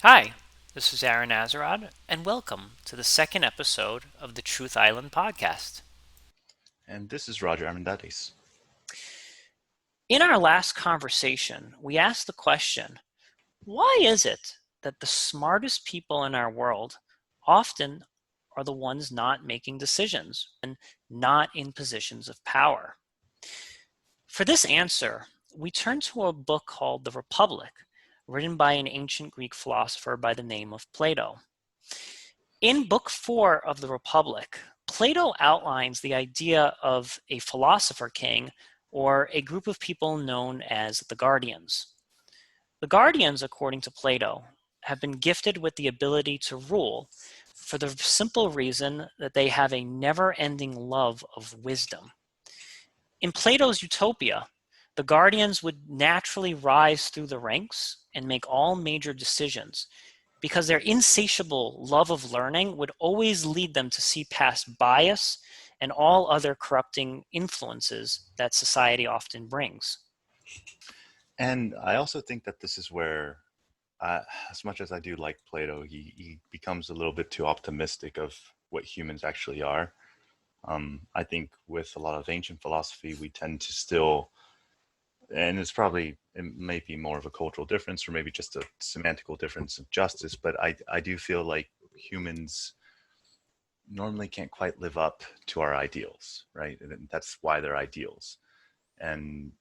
Hi, this is Aaron Azarad, and welcome to the second episode of the Truth Island podcast. And this is Roger Armendariz. In our last conversation, we asked the question, why is it that the smartest people in our world often are the ones not making decisions and not in positions of power? For this answer, we turn to a book called The Republic, written by an ancient Greek philosopher by the name of Plato. In Book 4 of the Republic, Plato outlines the idea of a philosopher king or a group of people known as the guardians. The guardians, according to Plato, have been gifted with the ability to rule for the simple reason that they have a never-ending love of wisdom. In Plato's utopia, the guardians would naturally rise through the ranks and make all major decisions because their insatiable love of learning would always lead them to see past bias and all other corrupting influences that society often brings. And I also think that this is where, as much as I do like Plato, he becomes a little bit too optimistic of what humans actually are. I think with a lot of ancient philosophy, we tend to still, and it may be more of a cultural difference or maybe just a semantical difference of justice, but I do feel like humans normally can't quite live up to our ideals, right? And that's why they're ideals. And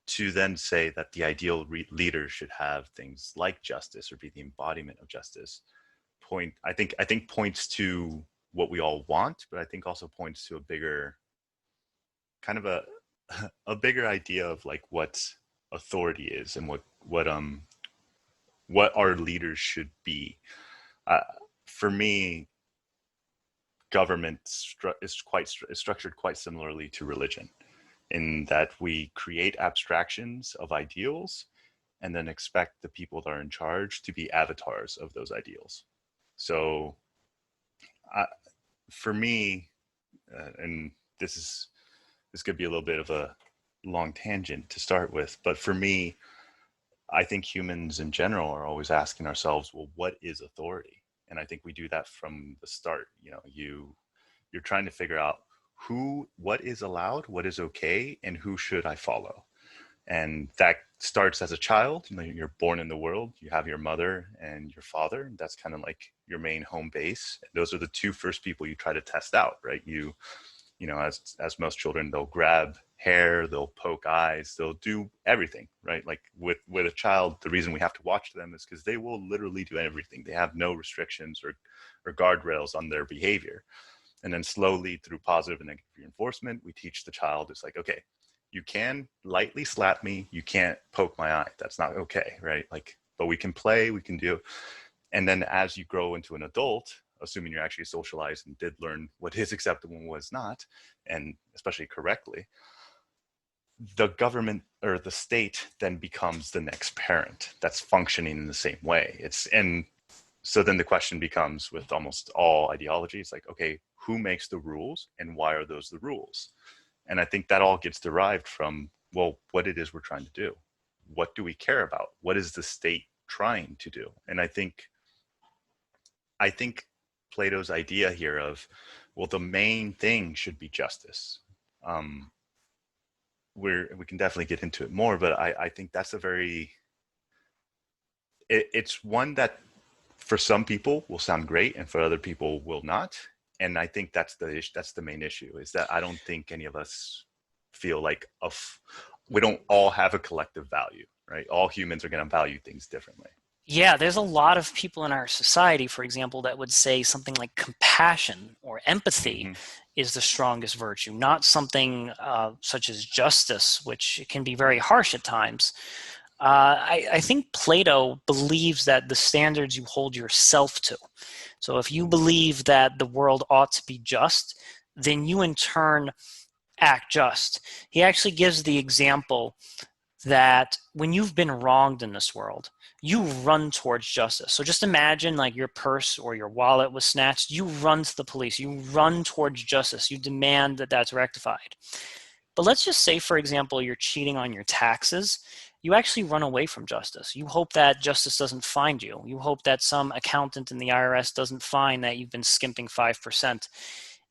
to then say that the ideal leader should have things like justice or be the embodiment of justice I think points to what we all want, but I think also points to a bigger kind of a bigger idea of like what authority is and what our leaders should be. uh, for me, government is structured quite similarly to religion, in that we create abstractions of ideals and then expect the people that are in charge to be avatars of those ideals. So, uh, for me, and this could be a little bit of a long tangent to start with, but for me, I think humans in general are always asking ourselves, well, what is authority? And I think we do that from the start. You're trying to figure out what is allowed, what is okay, and who should I follow. And that starts as a child. You're born in the world, you have your mother and your father. That's kind of like your main home base. Those are the two first people you try to test out, right? As most children, they'll grab hair, they'll poke eyes, they'll do everything, right? Like with a child, the reason we have to watch them is because they will literally do everything. They have no restrictions or guardrails on their behavior. And then slowly, through positive and negative reinforcement, we teach the child, it's like, okay, you can lightly slap me, you can't poke my eye, that's not okay, right? Like, but we can play, we can do. And then as you grow into an adult, assuming you're actually socialized and did learn what is acceptable and was not, and especially correctly, the government or the state then becomes the next parent that's functioning in the same way. And so then the question becomes, with almost all ideologies, like, okay, who makes the rules and why are those the rules? And I think that all gets derived from, well, what it is we're trying to do. What do we care about? What is the state trying to do? And I think Plato's idea here of, well, the main thing should be justice. Um, we can definitely get into it more, but I think that's it's one that for some people will sound great and for other people will not. And I think that's the main issue, is that I don't think any of us feel like we don't all have a collective value, right? All humans are going to value things differently. Yeah, there's a lot of people in our society, for example, that would say something like compassion or empathy Mm-hmm. is the strongest virtue, not something such as justice, which can be very harsh at times. I think Plato believes that the standards you hold yourself to. So if you believe that the world ought to be just, then you in turn act just. He actually gives the example that when you've been wronged in this world, you run towards justice. So just imagine like your purse or your wallet was snatched. You run to the police. You run towards justice. You demand that that's rectified. But let's just say, for example, you're cheating on your taxes you actually run away from justice. You hope that justice doesn't find you. You hope that some accountant in the IRS doesn't find that you've been skimping 5%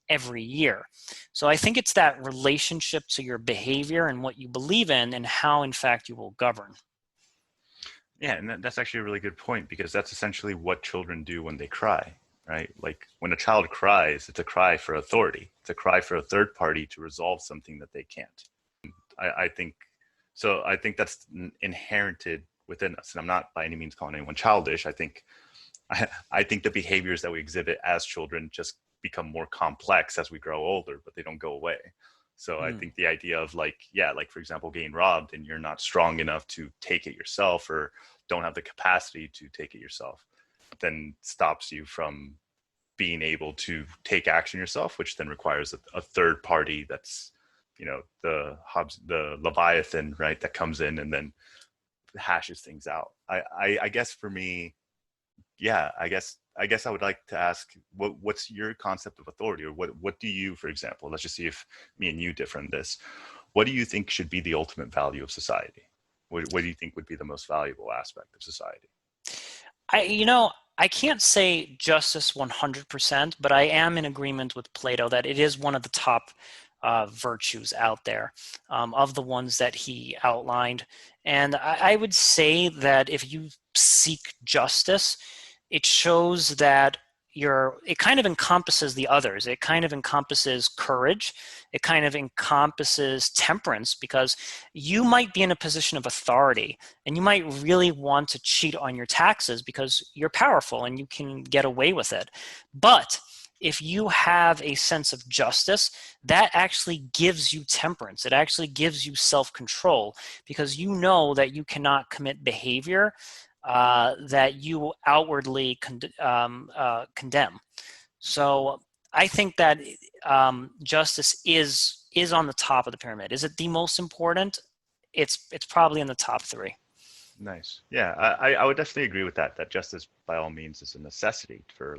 every year. So I think it's that relationship to your behavior and what you believe in and how, in fact, you will govern. Yeah, and that's actually a really good point, because that's essentially what children do when they cry, right? Like when a child cries, it's a cry for authority. It's a cry for a third party to resolve something that they can't. I think so. I think that's inherited within us, and I'm not by any means calling anyone childish. I think the behaviors that we exhibit as children just become more complex as we grow older, but they don't go away. So I Mm. think the idea of like, yeah, like for example, getting robbed and you're not strong enough to take it yourself, or don't have the capacity to take it yourself, then stops you from being able to take action yourself, which then requires a third party that's, the Leviathan, right, that comes in and then hashes things out. I guess for me, yeah, I guess I would like to ask, what's your concept of authority, or what do you, for example, let's just see if me and you differ in this. What do you think should be the ultimate value of society? What do you think would be the most valuable aspect of society? I can't say justice 100%, but I am in agreement with Plato that it is one of the top virtues out there, of the ones that he outlined. And I would say that if you seek justice, it shows that it kind of encompasses the others. It kind of encompasses courage. It kind of encompasses temperance, because you might be in a position of authority and you might really want to cheat on your taxes because you're powerful and you can get away with it. But if you have a sense of justice, that actually gives you temperance. It actually gives you self-control, because you know that you cannot commit behavior that you outwardly condemn. So I think that justice is on the top of the pyramid. Is it the most important? It's probably in the top three. Nice. Yeah, I would definitely agree with that. That justice, by all means, is a necessity for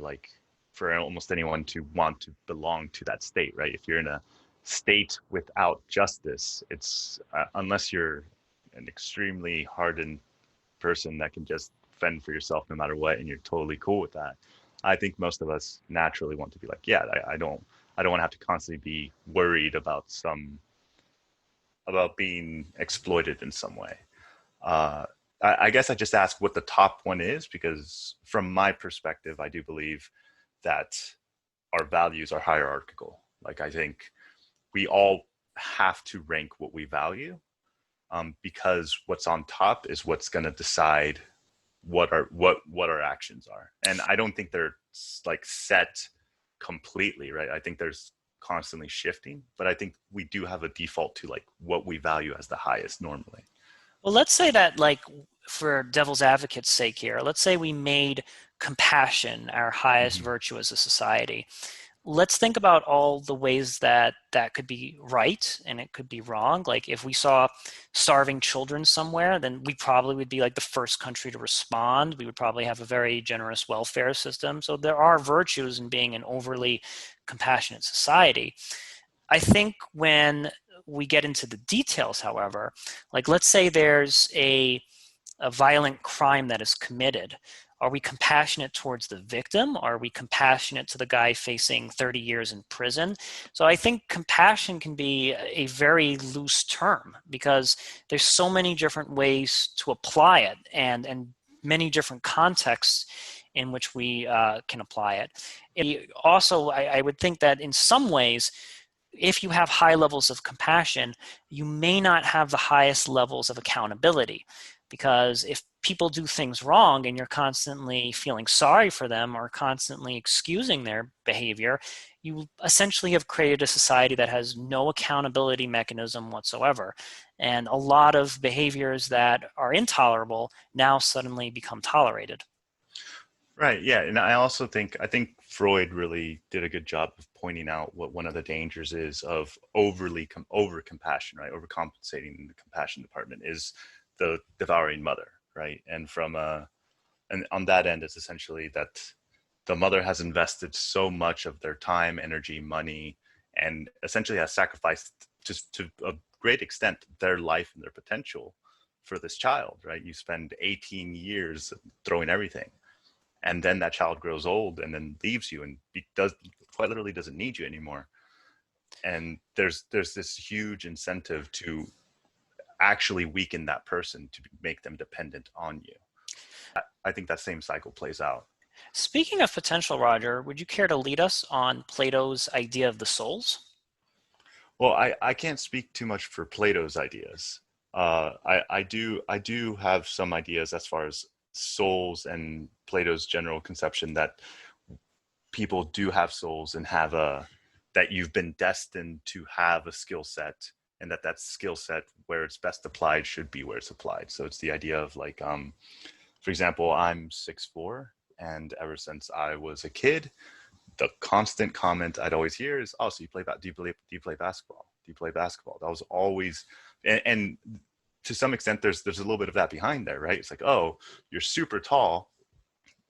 almost anyone to want to belong to that state, right? If you're in a state without justice, it's unless you're an extremely hardened person that can just fend for yourself no matter what, and you're totally cool with that. I think most of us naturally want to be like, yeah, I don't want to have to constantly be worried about being exploited in some way. Uh, I guess I just ask what the top one is, because from my perspective, I do believe that our values are hierarchical. Like I think we all have to rank what we value, because what's on top is what's going to decide what our actions are. And I don't think they're like set completely, right? I think there's constantly shifting, but I think we do have a default to like what we value as the highest normally. Well, let's say that, like, for devil's advocate's sake here, let's say we made compassion our highest Mm-hmm. virtue as a society. Let's think about all the ways that that could be right and it could be wrong. Like if we saw starving children somewhere, then we probably would be like the first country to respond. We would probably have a very generous welfare system. So there are virtues in being an overly compassionate society. I think when we get into the details, however, like let's say there's a violent crime that is committed. Are we compassionate towards the victim? Are we compassionate to the guy facing 30 years in prison? So I think compassion can be a very loose term, because there's so many different ways to apply it, and many different contexts in which we can apply it. Also, I would think that in some ways, if you have high levels of compassion, you may not have the highest levels of accountability. Because if people do things wrong and you're constantly feeling sorry for them or constantly excusing their behavior, you essentially have created a society that has no accountability mechanism whatsoever. And a lot of behaviors that are intolerable now suddenly become tolerated. Right. Yeah. And I think Freud really did a good job of pointing out what one of the dangers is of over compassion, right? Overcompensating in the compassion department is the devouring mother, right? And on that end, it's essentially that the mother has invested so much of their time, energy, money, and essentially has sacrificed just to a great extent their life and their potential for this child, right? You spend 18 years throwing everything, and then that child grows old and then leaves you and does quite literally doesn't need you anymore. And there's this huge incentive to actually weaken that person, to make them dependent on you. I think that same cycle plays out. Speaking of potential, Roger, would you care to lead us on Plato's idea of the souls? Well, I can't speak too much for Plato's ideas. I do have some ideas as far as souls and Plato's general conception that people do have souls and have that you've been destined to have a skill set, and that skill set where it's best applied should be where it's applied. So it's the idea of like, for example, I'm 6'4", and ever since I was a kid, the constant comment I'd always hear is, "Oh, so do you play basketball? Do you play basketball?" That was always, and to some extent, there's a little bit of that behind there, right? It's like, oh, you're super tall.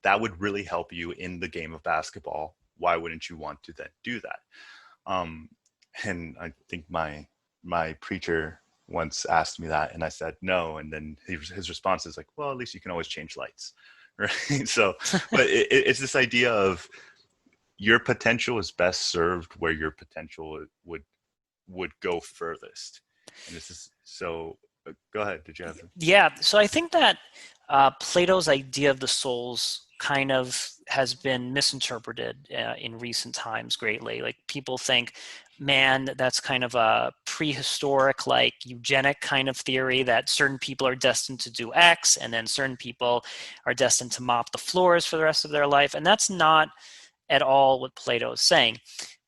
That would really help you in the game of basketball. Why wouldn't you want to then do that? Um, and I think my preacher once asked me that, and I said no. And then his response is like, "Well, at least you can always change lights," right? So, but it's this idea of your potential is best served where your potential would go furthest. And this is so. Go ahead. Did you have? Yeah, so I think that Plato's idea of the souls kind of has been misinterpreted in recent times greatly. Like people think, man, that's kind of a prehistoric, like eugenic kind of theory that certain people are destined to do X, and then certain people are destined to mop the floors for the rest of their life. And that's not at all what Plato is saying.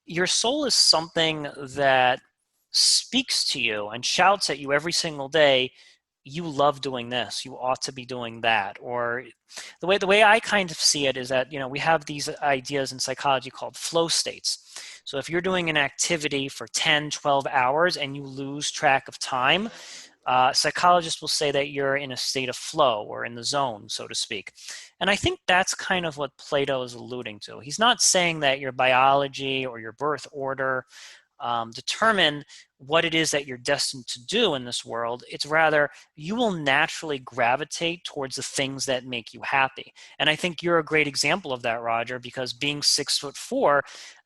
Your soul is something that speaks to you and shouts at you every single day, you love doing this, you ought to be doing that. Or the way I kind of see it is that, we have these ideas in psychology called flow states. So if you're doing an activity for 10, 12 hours and you lose track of time, psychologists will say that you're in a state of flow or in the zone, so to speak. And I think that's kind of what Plato is alluding to. He's not saying that your biology or your birth order determine what it is that you're destined to do in this world. It's rather you will naturally gravitate towards the things that make you happy. And I think you're a great example of that, Roger, because being 6'4",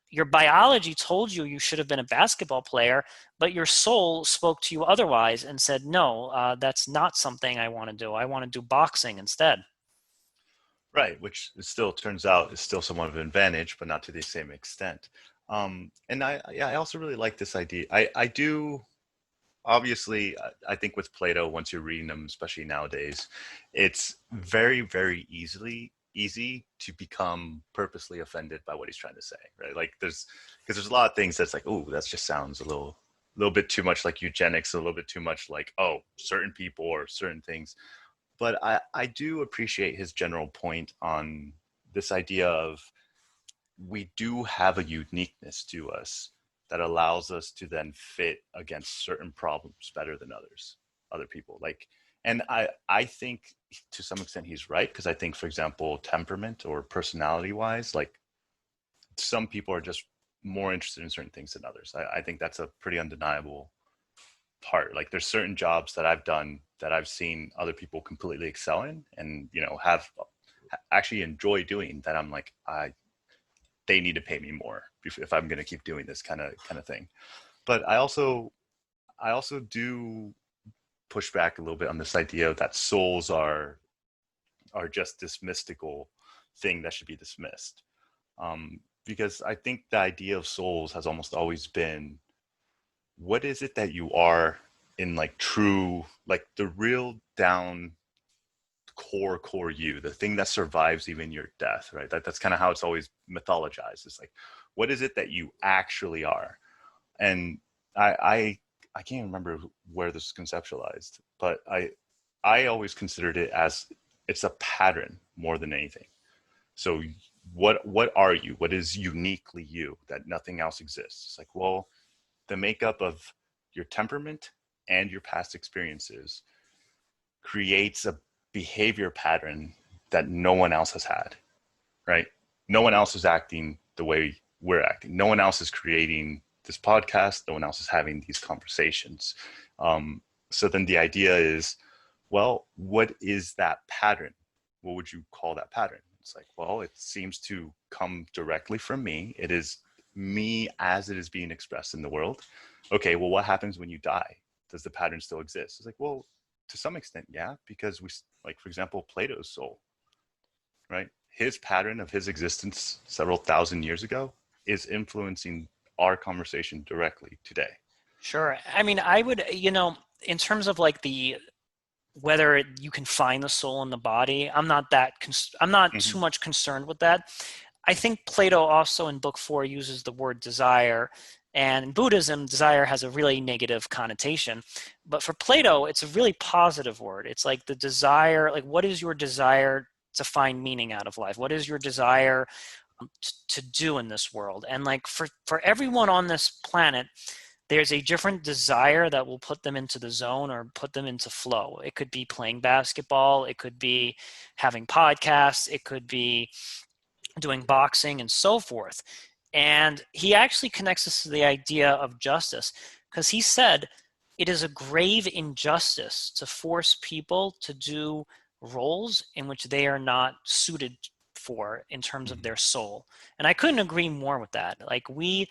your biology told you you should have been a basketball player, but your soul spoke to you otherwise and said, no, that's not something I want to do. I want to do boxing instead. Right, which still turns out is still somewhat of an advantage, but not to the same extent. And I also really like this idea. I do, obviously, I think with Plato, once you're reading them, especially nowadays, it's very, very easy to become purposely offended by what he's trying to say, right? Like because there's a lot of things that's like, oh, that just sounds a little bit too much like eugenics, a little bit too much like, oh, certain people or certain things. But I do appreciate his general point on this idea of we do have a uniqueness to us that allows us to then fit against certain problems better than other people. Like, and I think to some extent he's right, because I think, for example, temperament or personality wise, like some people are just more interested in certain things than others. I think that's a pretty undeniable part. Like there's certain jobs that I've done that I've seen other people completely excel in and, have actually enjoy doing, that I'm like, they need to pay me more if I'm going to keep doing this kind of thing. But I also do push back a little bit on this idea that souls are just this mystical thing that should be dismissed. Because I think the idea of souls has almost always been, what is it that you are in like true, like the real down core you, the thing that survives even your death, right? That's kind of how it's always mythologized. It's like, what is it that you actually are? And I can't remember where this is conceptualized, but I always considered it as it's a pattern more than anything. So what are you? What is uniquely you that nothing else exists? It's like, well, the makeup of your temperament and your past experiences creates a behavior pattern that no one else has had, right? No one else is acting the way we're acting. No one else is creating this podcast. No one else is having these conversations. So then the idea is, well, what is that pattern? What would you call that pattern? It's like, well, it seems to come directly from me. It is me as it is being expressed in the world. Okay, well, what happens when you die? Does the pattern still exist? It's like, well, to some extent, yeah, because we, like, for example, Plato's soul, right? His pattern of his existence several thousand years ago is influencing our conversation directly today. Sure. I mean, I would, in terms of like the whether you can find the soul in the body, I'm not Mm-hmm. too much concerned with that. I think Plato also in book 4 uses the word desire, and in Buddhism desire has a really negative connotation, but for Plato it's a really positive word. It's like the desire, like what is your desire to find meaning out of life? What is your desire to do in this world? And like for everyone on this planet, there's a different desire that will put them into the zone or put them into flow. It could be playing basketball, it could be having podcasts, it could be doing boxing and so forth. And he actually connects us to the idea of justice because he said it is a grave injustice to force people to do roles in which they are not suited for in terms of Mm-hmm. their soul. And I couldn't agree more with that. Like we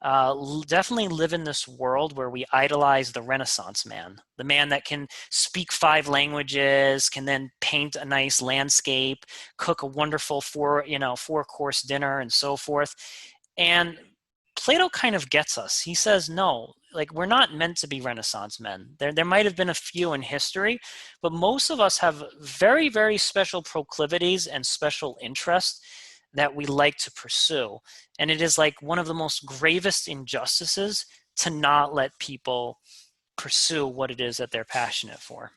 definitely live in this world where we idolize the Renaissance man, the man that can speak 5 languages, can then paint a nice landscape, cook a wonderful four-course dinner, and so forth. And Plato kind of gets us. He says, no, like we're not meant to be Renaissance men. There might have been a few in history, but most of us have very, very special proclivities and special interests that we like to pursue. And it is like one of the most gravest injustices to not let people pursue what it is that they're passionate for.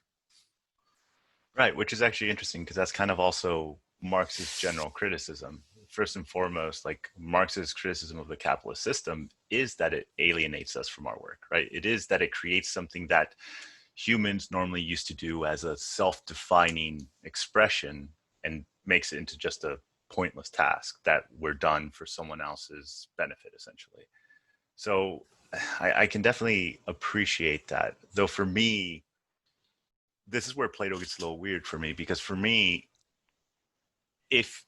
Right, which is actually interesting because that's kind of also Marx's general criticism. First and foremost, like Marx's criticism of the capitalist system is that it alienates us from our work, right? It is that it creates something that humans normally used to do as a self-defining expression and makes it into just a pointless task that we're done for someone else's benefit, essentially. So I can definitely appreciate that. Though for me, this is where Plato gets a little weird for me because for me, if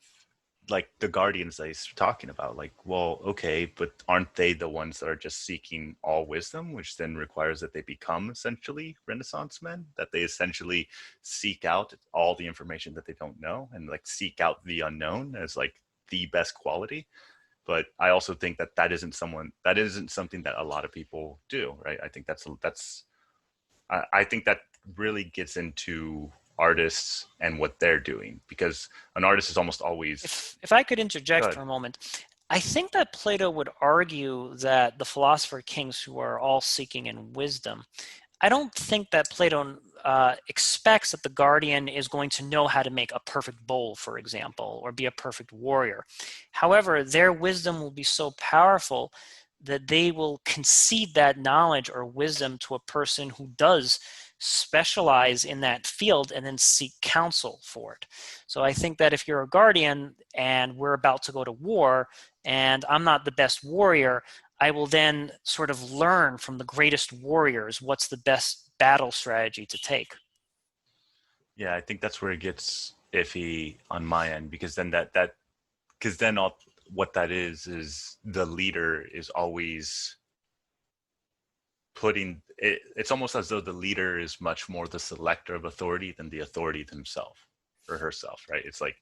like the guardians that he's talking about, like, well, okay, but aren't they the ones that are just seeking all wisdom, which then requires that they become essentially Renaissance men, that they essentially seek out all the information that they don't know and like seek out the unknown as like the best quality. But I also think that that isn't something that a lot of people do, right? I think I think that really gets into artists and what they're doing because an artist is almost always If I could interject good. for a moment, I think that Plato would argue that the philosopher kings who are all seeking in wisdom, I don't think that Plato expects that the guardian is going to know how to make a perfect bowl, for example, or be a perfect warrior. However, their wisdom will be so powerful that they will concede that knowledge or wisdom to a person who does specialize in that field and then seek counsel for it. So I think that if you're a guardian and we're about to go to war and I'm not the best warrior, I will then sort of learn from the greatest warriors what's the best battle strategy to take. Yeah, I think that's where it gets iffy on my end because then because then all what that is the leader is always putting it, it's almost as though the leader is much more the selector of authority than the authority themselves or herself, right? It's like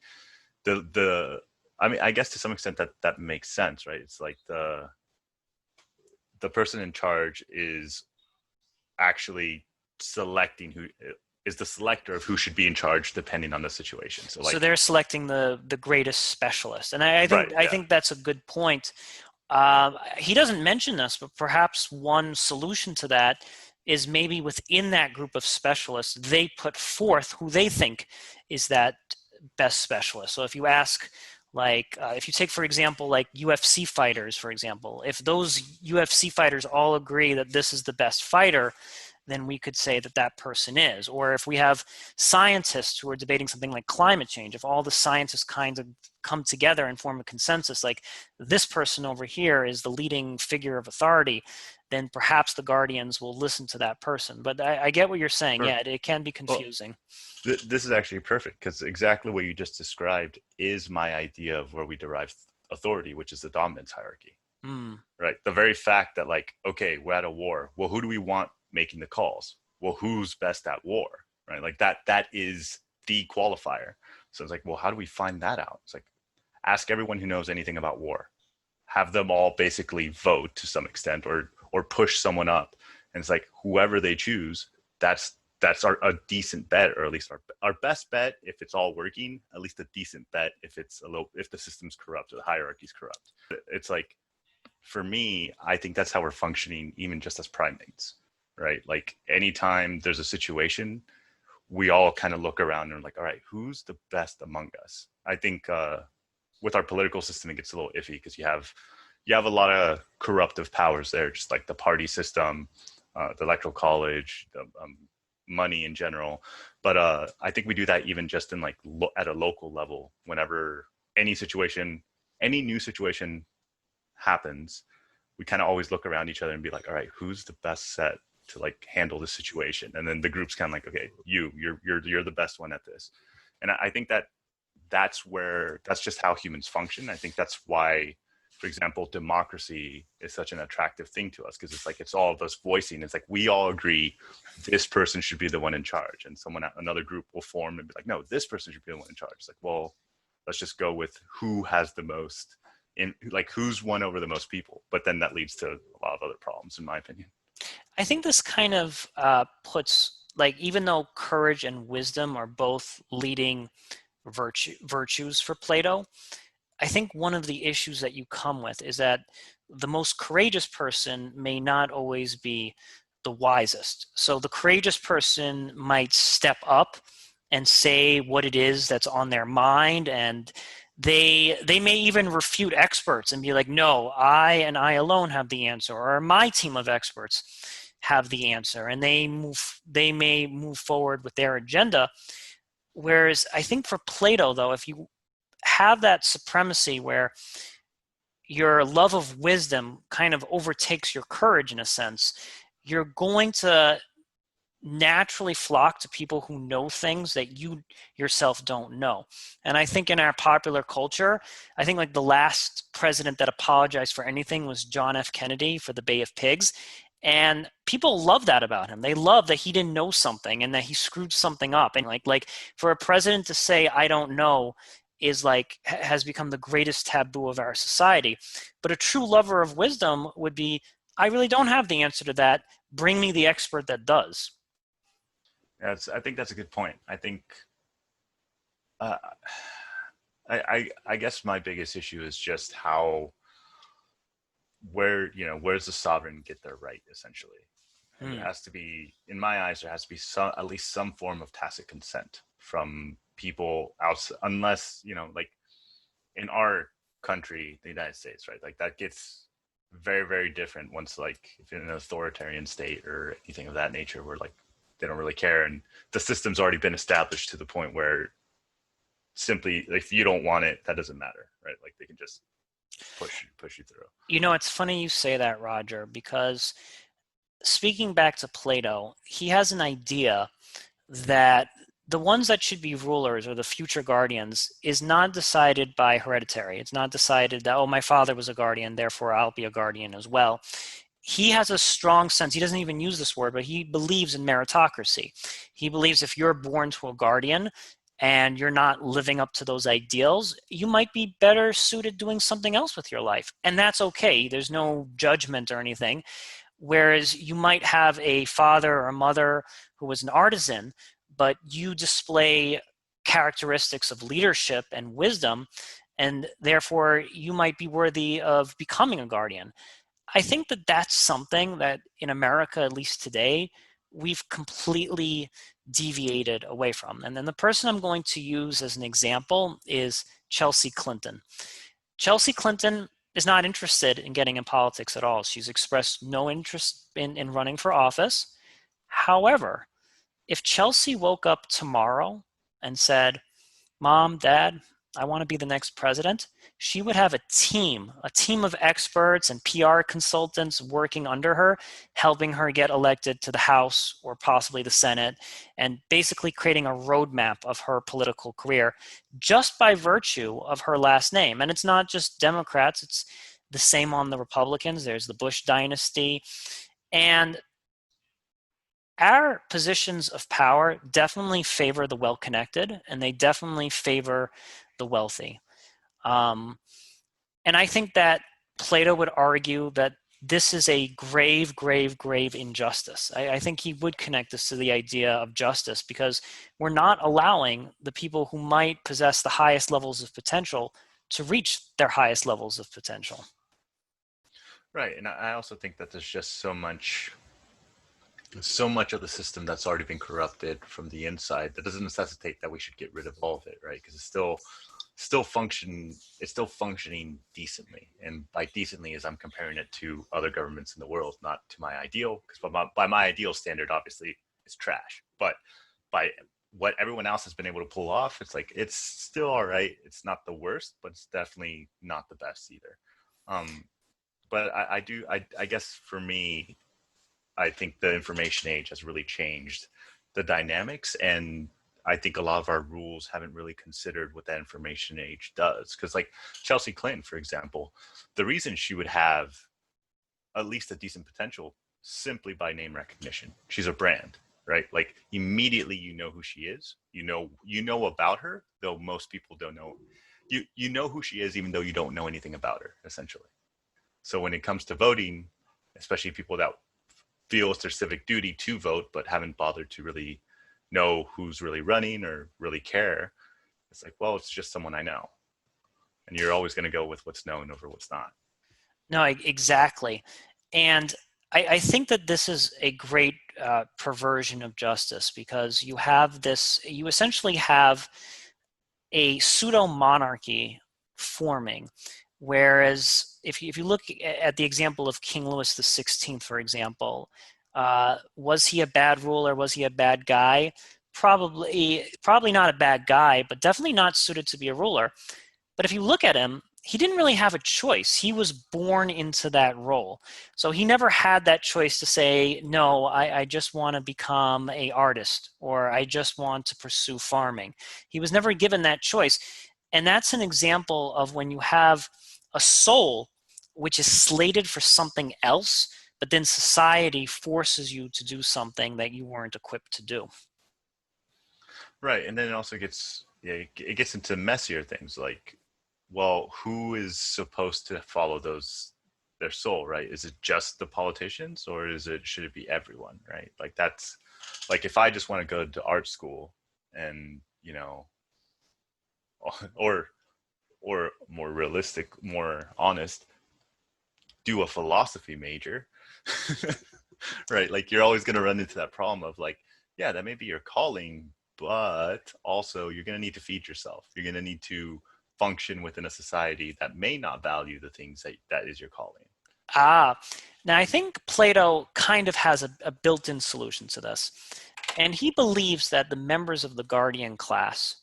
the I mean, I guess to some extent that makes sense, right? It's like the person in charge is actually selecting who is the selector of who should be in charge depending on the situation. So So like, they're selecting the greatest specialist, and right, I yeah. think that's a good point. He doesn't mention this, but perhaps one solution to that is maybe within that group of specialists, they put forth who they think is that best specialist. So if you ask, like, if you take, for example, like UFC fighters, for example, if those UFC fighters all agree that this is the best fighter, then we could say that that person is. Or if we have scientists who are debating something like climate change, if all the scientists kind of come together and form a consensus, like this person over here is the leading figure of authority, then perhaps the guardians will listen to that person. But I get what you're saying. Yeah, it can be Well, confusing. this is actually perfect because exactly what you just described is my idea of where we derive authority, which is the dominance hierarchy. Mm. Right? The very fact that, like, okay, we're at a war. Well, who do we want making the calls? Well, who's best at war? Right? Like that is the qualifier. So it's like, well, how do we find that out? It's like, ask everyone who knows anything about war. Have them all basically vote to some extent, or push someone up. And it's like whoever they choose, that's a decent bet, or at least our best bet if it's all working, at least a decent bet if it's if the system's corrupt or the hierarchy's corrupt. It's like, for me, I think that's how we're functioning, even just as primates, right? Like anytime there's a situation, we all kind of look around and are like, all right, who's the best among us? I think with our political system, it gets a little iffy because you have a lot of corruptive powers there, just like the party system, the electoral college, the money in general. But I think we do that even just in like at a local level. Whenever any new situation happens, we kind of always look around each other and be like, all right, who's the best set to like handle this situation? And then the group's kind of like, okay, you're the best one at this. And I think that's just how humans function. I think that's why, for example, democracy is such an attractive thing to us, because it's like it's all of us voicing. It's like we all agree this person should be the one in charge, and another group will form and be like, no, this person should be the one in charge. It's like, well, let's just go with who has the most, in like who's won over the most people. But then that leads to a lot of other problems, in my opinion. I think this kind of puts, like, even though courage and wisdom are both leading virtues for Plato, I think one of the issues that you come with is that the most courageous person may not always be the wisest. So the courageous person might step up and say what it is that's on their mind, and they may even refute experts and be like, no, I and I alone have the answer, or my team of experts have the answer, and they may move forward with their agenda. Whereas I think for Plato, though, if you have that supremacy where your love of wisdom kind of overtakes your courage in a sense, you're going to naturally flock to people who know things that you yourself don't know. And I think in our popular culture, I think like the last president that apologized for anything was John F. Kennedy for the Bay of Pigs. And people love that about him. They love that he didn't know something and that he screwed something up. And like for a president to say, I don't know, is like has become the greatest taboo of our society. But a true lover of wisdom would be, I really don't have the answer to that. Bring me the expert that does. I think that's a good point. I think uh, I guess my biggest issue is just where's the sovereign get their right, essentially. And there has to be, in my eyes, there has to be at least some form of tacit consent from people outside, unless, like in our country, the United States, right? Like that gets very, very different once, like, if you're in an authoritarian state or anything of that nature, where like they don't really care, and the system's already been established to the point where simply, if you don't want it, that doesn't matter, right? Like they can just push you through. It's funny you say that, Roger, because speaking back to Plato, he has an idea that the ones that should be rulers or the future guardians is not decided by hereditary. It's not decided that, oh, my father was a guardian, therefore I'll be a guardian as well. He has a strong sense, he doesn't even use this word, but he believes in meritocracy. He believes if you're born to a guardian and you're not living up to those ideals, you might be better suited doing something else with your life. And that's okay. There's no judgment or anything. Whereas you might have a father or a mother who was an artisan, but you display characteristics of leadership and wisdom, and therefore you might be worthy of becoming a guardian. I think that that's something that in America, at least today, we've completely deviated away from. And then the person I'm going to use as an example is Chelsea Clinton. Chelsea Clinton is not interested in getting in politics at all. She's expressed no interest in running for office. However, if Chelsea woke up tomorrow and said, Mom, Dad, I want to be the next president, she would have a team of experts and PR consultants working under her, helping her get elected to the House or possibly the Senate, and basically creating a roadmap of her political career just by virtue of her last name. And it's not just Democrats, it's the same on the Republicans. There's the Bush dynasty. And our positions of power definitely favor the well-connected, and they definitely favor the wealthy. Um, and I think that Plato would argue that this is a grave, grave, grave injustice. I think he would connect this to the idea of justice because we're not allowing the people who might possess the highest levels of potential to reach their highest levels of potential. Right, and I also think that there's just so much of the system that's already been corrupted from the inside that doesn't necessitate that we should get rid of all of it, right? Because it's still functioning decently, and by decently as I'm comparing it to other governments in the world, not to my ideal, because by my ideal standard, obviously it's trash, but by what everyone else has been able to pull off, it's like it's still all right. It's not the worst, but it's definitely not the best either. um but I guess for me, I think the information age has really changed the dynamics, and I think a lot of our rules haven't really considered what that information age does. Because, like Chelsea Clinton, for example, the reason she would have at least a decent potential simply by name recognition. She's a brand, right? Like immediately you know who she is. You know about her, though most people don't know. You know who she is even though you don't know anything about her, essentially. So when it comes to voting, especially people that feel it's their civic duty to vote but haven't bothered to really know who's really running or really care, it's like, well, it's just someone I know. And you're always going to go with what's known over what's not. No, exactly. And I think that this is a great perversion of justice because you essentially have a pseudo monarchy forming. Whereas if you look at the example of King Louis XVI, for example, was he a bad ruler? Was he a bad guy? Probably not a bad guy, but definitely not suited to be a ruler. But if you look at him, he didn't really have a choice. He was born into that role. So he never had that choice to say, no, I just want to become a artist or I just want to pursue farming. He was never given that choice. And that's an example of when you have a soul which is slated for something else, but then society forces you to do something that you weren't equipped to do. Right. And then it also gets, yeah, it gets into messier things like, well, who is supposed to follow their soul, right? Is it just the politicians, or should it be everyone, right? Like that's like if I just want to go to art school and, or more realistic, more honest, do a philosophy major, right? Like you're always going to run into that problem of like, yeah, that may be your calling, but also you're going to need to feed yourself. You're going to need to function within a society that may not value the things that is your calling. Ah, now I think Plato kind of has a built-in solution to this. And he believes that the members of the guardian class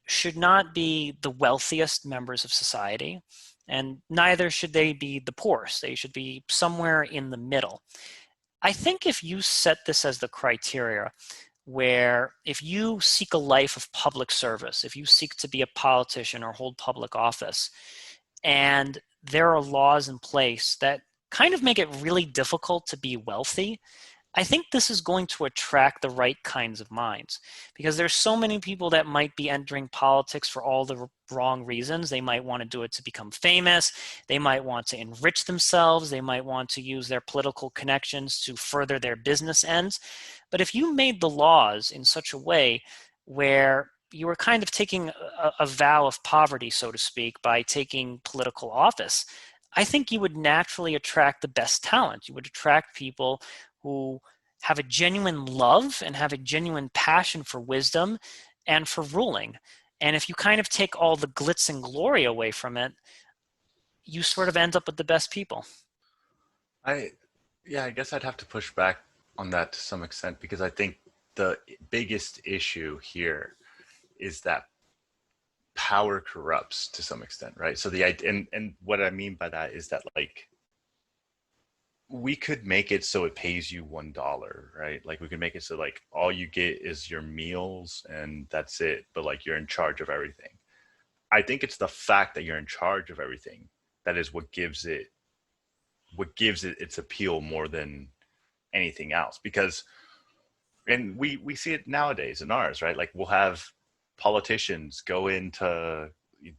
should not be the wealthiest members of society, and neither should they be the poorest. They should be somewhere in the middle. I think if you set this as the criteria, where if you seek a life of public service, if you seek to be a politician or hold public office, and there are laws in place that kind of make it really difficult to be wealthy, I think this is going to attract the right kinds of minds because there's so many people that might be entering politics for all the wrong reasons. They might want to do it to become famous. They might want to enrich themselves. They might want to use their political connections to further their business ends. But if you made the laws in such a way where you were kind of taking a vow of poverty, so to speak, by taking political office, I think you would naturally attract the best talent. You would attract people who have a genuine love and have a genuine passion for wisdom and for ruling. And if you kind of take all the glitz and glory away from it, you sort of end up with the best people. I Yeah, I guess I'd have to push back on that to some extent, because I think the biggest issue here is that power corrupts to some extent, right? So and what I mean by that is that, like, we could make it so it pays you $1, right? Like, we could make it so, like, all you get is your meals and that's it, but like you're in charge of everything. I think it's the fact that you're in charge of everything that is what gives it its appeal more than anything else. Because, and we see it nowadays in ours, right? Like, we'll have politicians go into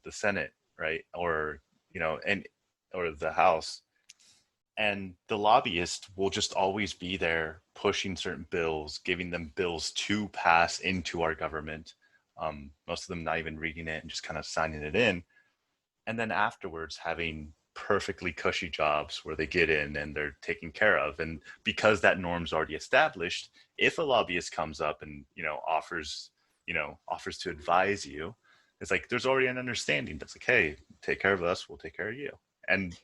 the Senate, right? Or, and or the House, and the lobbyist will just always be there pushing certain bills, giving them bills to pass into our government. Most of them not even reading it and just kind of signing it in, and then afterwards having perfectly cushy jobs where they get in and they're taken care of. And because that norm's already established, if a lobbyist comes up and offers to advise you, it's like there's already an understanding that's like, hey, take care of us, we'll take care of you. And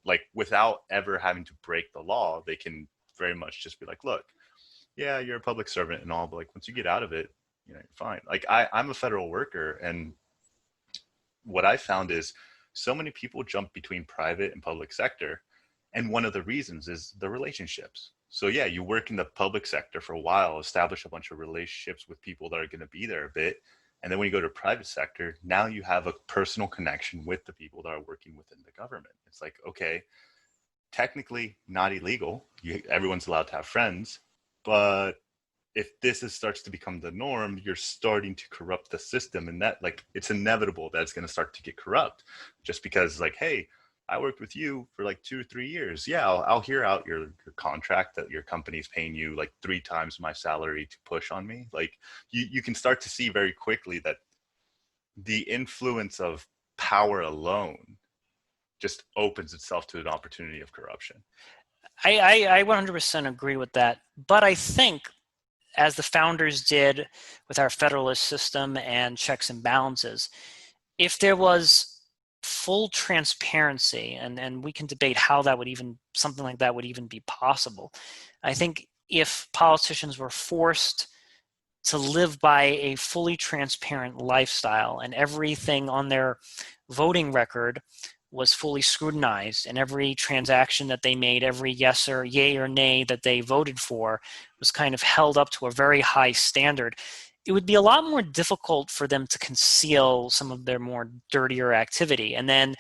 like, without ever having to break the law, they can very much just be like, look, yeah, you're a public servant and all, but like, once you get out of it, you're fine. Like, I'm a federal worker, and what I found is so many people jump between private and public sector. And one of the reasons is the relationships. So yeah, you work in the public sector for a while, establish a bunch of relationships with people that are going to be there a bit. And then when you go to private sector, now you have a personal connection with the people that are working within the government. It's like, okay, technically not illegal. Everyone's allowed to have friends, but if starts to become the norm, you're starting to corrupt the system, and that, like, it's inevitable that it's going to start to get corrupt, just because, like, hey, I worked with you for like 2 or 3 years. Yeah, I'll hear out your contract that your company's paying you like 3 times my salary to push on me. Like, you can start to see very quickly that the influence of power alone just opens itself to an opportunity of corruption. I 100% agree with that. But I think, as the founders did with our federalist system and checks and balances, if there was full transparency, and we can debate how something like that would even be possible. I think if politicians were forced to live by a fully transparent lifestyle, and everything on their voting record was fully scrutinized, and every transaction that they made, every yes or yay or nay that they voted for, was kind of held up to a very high standard, it would be a lot more difficult for them to conceal some of their more dirtier activity. And then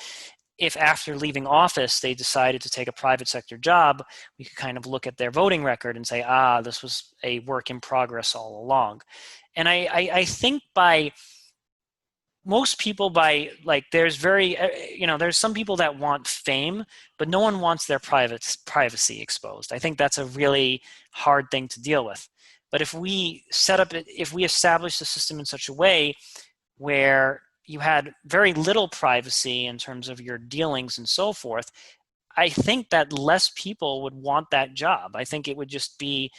if after leaving office they decided to take a private sector job, we could kind of look at their voting record and say, this was a work in progress all along. And I think most people, there's there's some people that want fame, but no one wants their privacy exposed. I think that's a really hard thing to deal with. But if we establish the system in such a way where you had very little privacy in terms of your dealings and so forth, I think that less people would want that job. I think it would just be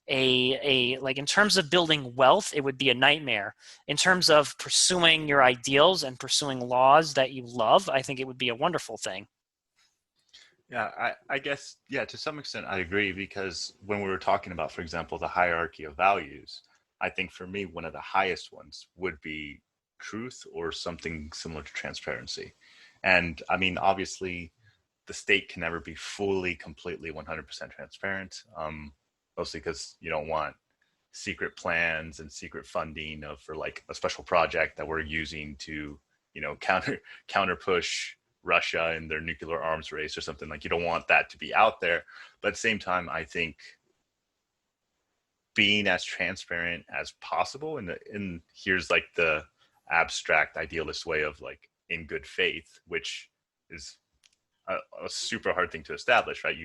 like, in terms of building wealth, it would be a nightmare. In terms of pursuing your ideals and pursuing laws that you love, I think it would be a wonderful thing. Yeah, I guess, yeah, to some extent I agree, because when we were talking about, for example, the hierarchy of values, I think for me, one of the highest ones would be truth, or something similar to transparency. And I mean, obviously, the state can never be fully, completely 100% transparent, mostly because you don't want secret plans and secret funding for like a special project that we're using to, counter push Russia in their nuclear arms race or something. Like, you don't want that to be out there. But at the same time, I think being as transparent as possible, and here's like the abstract idealist way of, like, in good faith, which is a super hard thing to establish, right?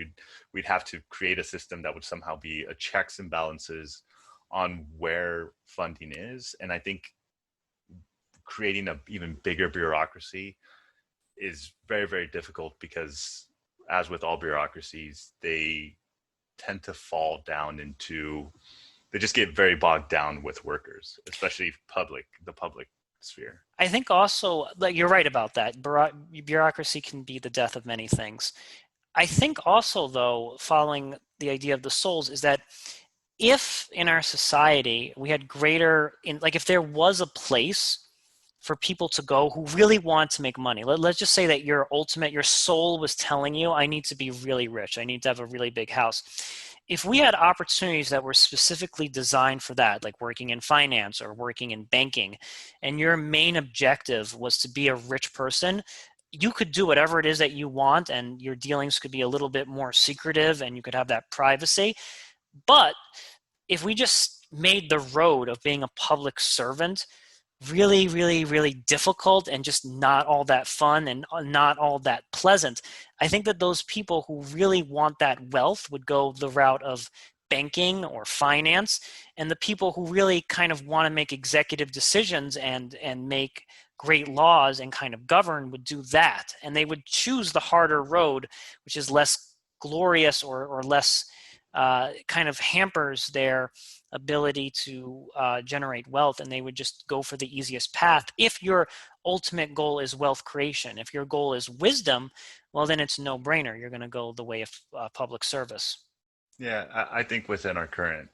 We'd have to create a system that would somehow be a checks and balances on where funding is. And I think creating an even bigger bureaucracy is very, very difficult, because, as with all bureaucracies, they tend to fall down into, they just get very bogged down with workers, especially the public sphere. I think also, like, you're right about that. Bureaucracy can be the death of many things. I think also, though, following the idea of the souls, is that if in our society we had greater, like if there was a place for people to go who really want to make money. Let's just say that your soul was telling you, I need to be really rich. I need to have a really big house. If we had opportunities that were specifically designed for that, like working in finance or working in banking, and your main objective was to be a rich person, you could do whatever it is that you want, and your dealings could be a little bit more secretive, and you could have that privacy. But if we just made the road of being a public servant really, really, really difficult and just not all that fun and not all that pleasant, I think that those people who really want that wealth would go the route of banking or finance, and the people who really kind of want to make executive decisions and make great laws and kind of govern would do that, and they would choose the harder road, which is less glorious or less kind of hampers their ability to generate wealth, and they would just go for the easiest path. If your ultimate goal is wealth creation, if your goal is wisdom, well, then it's no brainer. You're going to go the way of public service. Yeah, I think within our current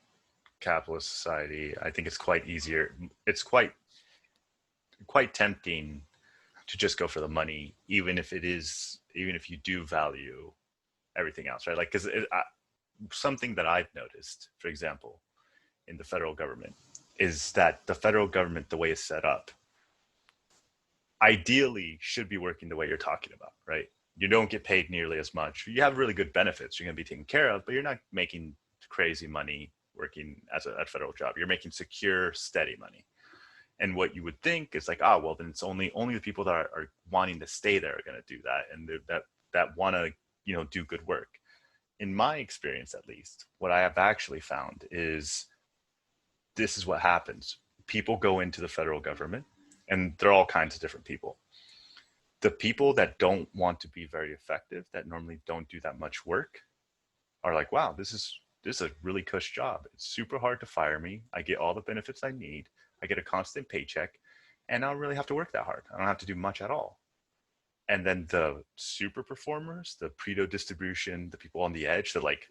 capitalist society, I think it's quite easier. It's quite tempting to just go for the money, even if you do value everything else, right? Like, because something that I've noticed, for example, in the federal government, is that the federal government, the way it's set up, ideally should be working the way you're talking about, right? You don't get paid nearly as much. You have really good benefits. You're going to be taken care of, but you're not making crazy money working as a federal job. You're making secure, steady money. And what you would think is like, well, then it's only the people that are wanting to stay there are going to do that, and that want to do good work. In my experience, at least, what I have actually found is this is what happens. People go into the federal government, and they're all kinds of different people. The people that don't want to be very effective, that normally don't do that much work, are like, wow, this is a really cush job. It's super hard to fire me. I get all the benefits I need. I get a constant paycheck, and I don't really have to work that hard. I don't have to do much at all. And then the super performers, the Pareto distribution, the people on the edge that like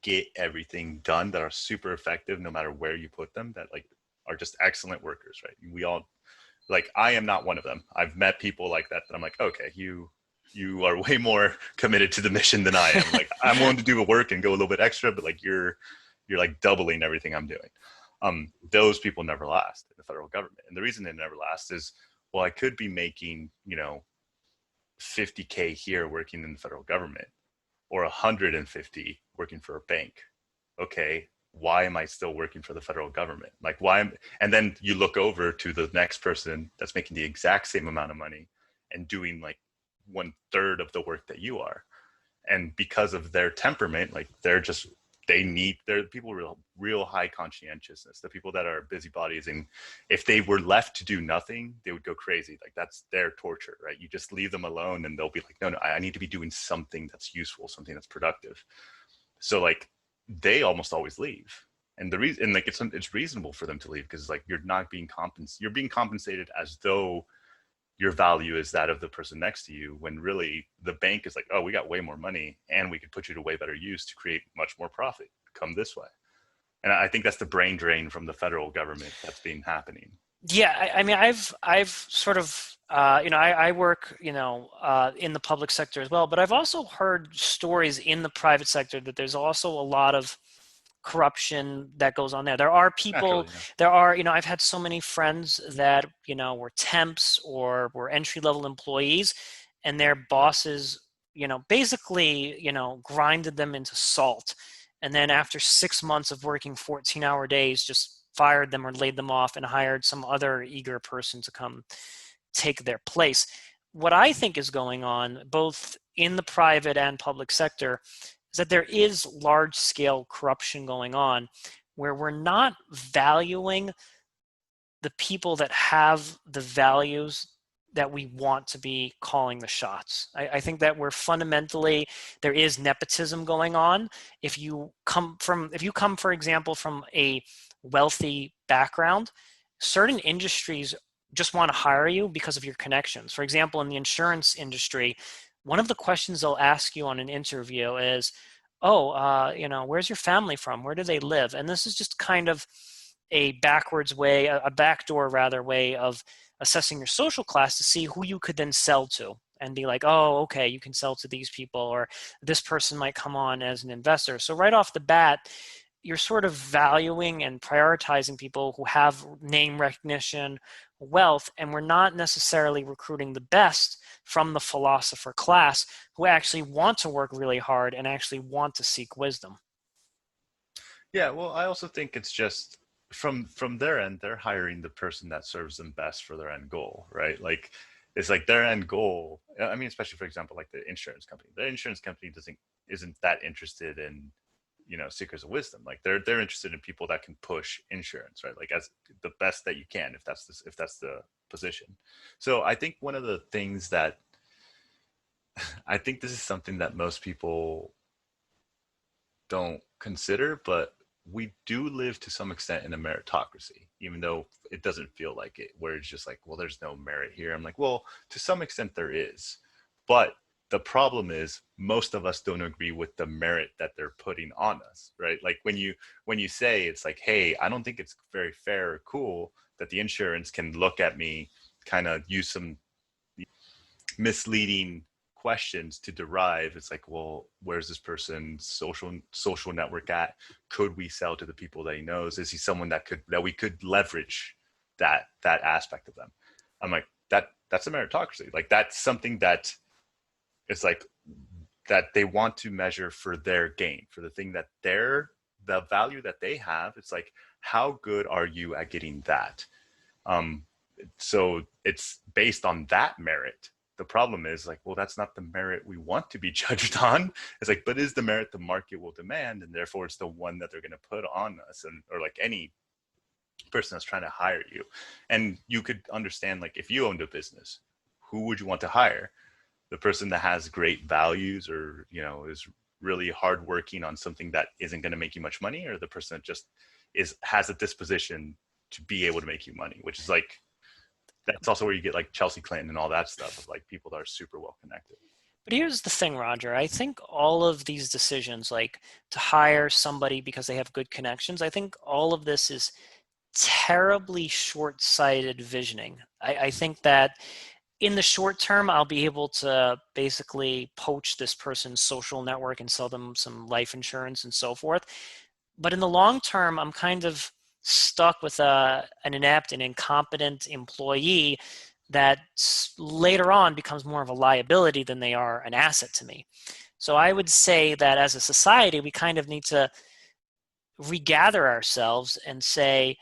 get everything done, that are super effective no matter where you put them, that like are just excellent workers, right? We all, like, I am not one of them. I've met people like that I'm like, okay, you are way more committed to the mission than I am. Like, I'm willing to do the work and go a little bit extra, but like you're like doubling everything I'm doing. Those people never last in the federal government. And the reason they never last is, well, I could be making, 50K here working in the federal government, or 150 working for a bank. Okay, why am I still working for the federal government? Like, and then you look over to the next person that's making the exact same amount of money and doing like 1/3 of the work that you are. And because of their temperament, like they're people real high conscientiousness, the people that are busybodies, and if they were left to do nothing, they would go crazy. Like, that's their torture, right? You just leave them alone and they'll be like, no, I need to be doing something that's useful, something that's productive. So like they almost always leave. And the reason, and like it's reasonable for them to leave, because like you're not being compensated. You're being compensated as though your value is that of the person next to you, when really the bank is like, oh, we got way more money and we could put you to way better use to create much more profit. Come this way. And I think that's the brain drain from the federal government that's been happening. Yeah, I mean, I've sort of, I work, in the public sector as well, but I've also heard stories in the private sector that there's also a lot of corruption that goes on there. There are people, Naturally, yeah. I've had so many friends that, were temps or were entry-level employees, and their bosses, basically, grinded them into salt. And then after 6 months of working 14-hour days, just fired them or laid them off and hired some other eager person to come take their place. What I think is going on, both in the private and public sector, is that there is large-scale corruption going on, where we're not valuing the people that have the values that we want to be calling the shots. I think that there is nepotism going on. If you come, for example, from a wealthy background, certain industries just want to hire you because of your connections. For example, in the insurance industry, one of the questions they'll ask you on an interview is, oh, where's your family from? Where do they live? And this is just kind of a backwards way, a backdoor rather way of assessing your social class to see who you could then sell to and be like, oh, okay, you can sell to these people, or this person might come on as an investor. So right off the bat, you're sort of valuing and prioritizing people who have name recognition, wealth, and we're not necessarily recruiting the best from the philosopher class who actually want to work really hard and actually want to seek wisdom. Yeah, well, I also think it's just from their end, they're hiring the person that serves them best for their end goal, right? Like it's like their end goal. I mean, especially for example, like the insurance company. The insurance company doesn't isn't that interested in, seekers of wisdom. Like they're interested in people that can push insurance, right? Like as the best that you can, if that's the position. So I think one of the things that I think this is something that most people don't consider, but we do live to some extent in a meritocracy, even though it doesn't feel like it, where it's just like, well, there's no merit here. I'm like, well, to some extent there is. But the problem is most of us don't agree with the merit that they're putting on us, right? Like when you say it's like, hey, I don't think it's very fair or cool that the insurance can look at me, kind of use some misleading questions to derive. It's like, well, where's this person's social network at? Could we sell to the people that he knows? Is he someone that we could leverage that aspect of them? I'm like, that's a meritocracy. Like that's something that it's like that they want to measure for their gain, for the thing that the value that they have. It's like, how good are you at getting that? um so it's based on that merit. The problem is like, well, that's not the merit we want to be judged on. It's like, but is the merit the market will demand, and therefore it's the one that they're going to put on us, and or like any person that's trying to hire you. And you could understand, like, if you owned a business, who would you want to hire? The person that has great values, or is really hardworking on something that isn't going to make you much money, or the person that just has a disposition to be able to make you money, which is like, that's also where you get like Chelsea Clinton and all that stuff of like people that are super well connected. But here's the thing, Roger. I think all of these decisions, like to hire somebody because they have good connections, I think all of this is terribly short-sighted visioning. I think that in the short term, I'll be able to basically poach this person's social network and sell them some life insurance and so forth. But in the long term, I'm kind of stuck with an inept and incompetent employee that later on becomes more of a liability than they are an asset to me. So I would say that as a society, we kind of need to regather ourselves and say,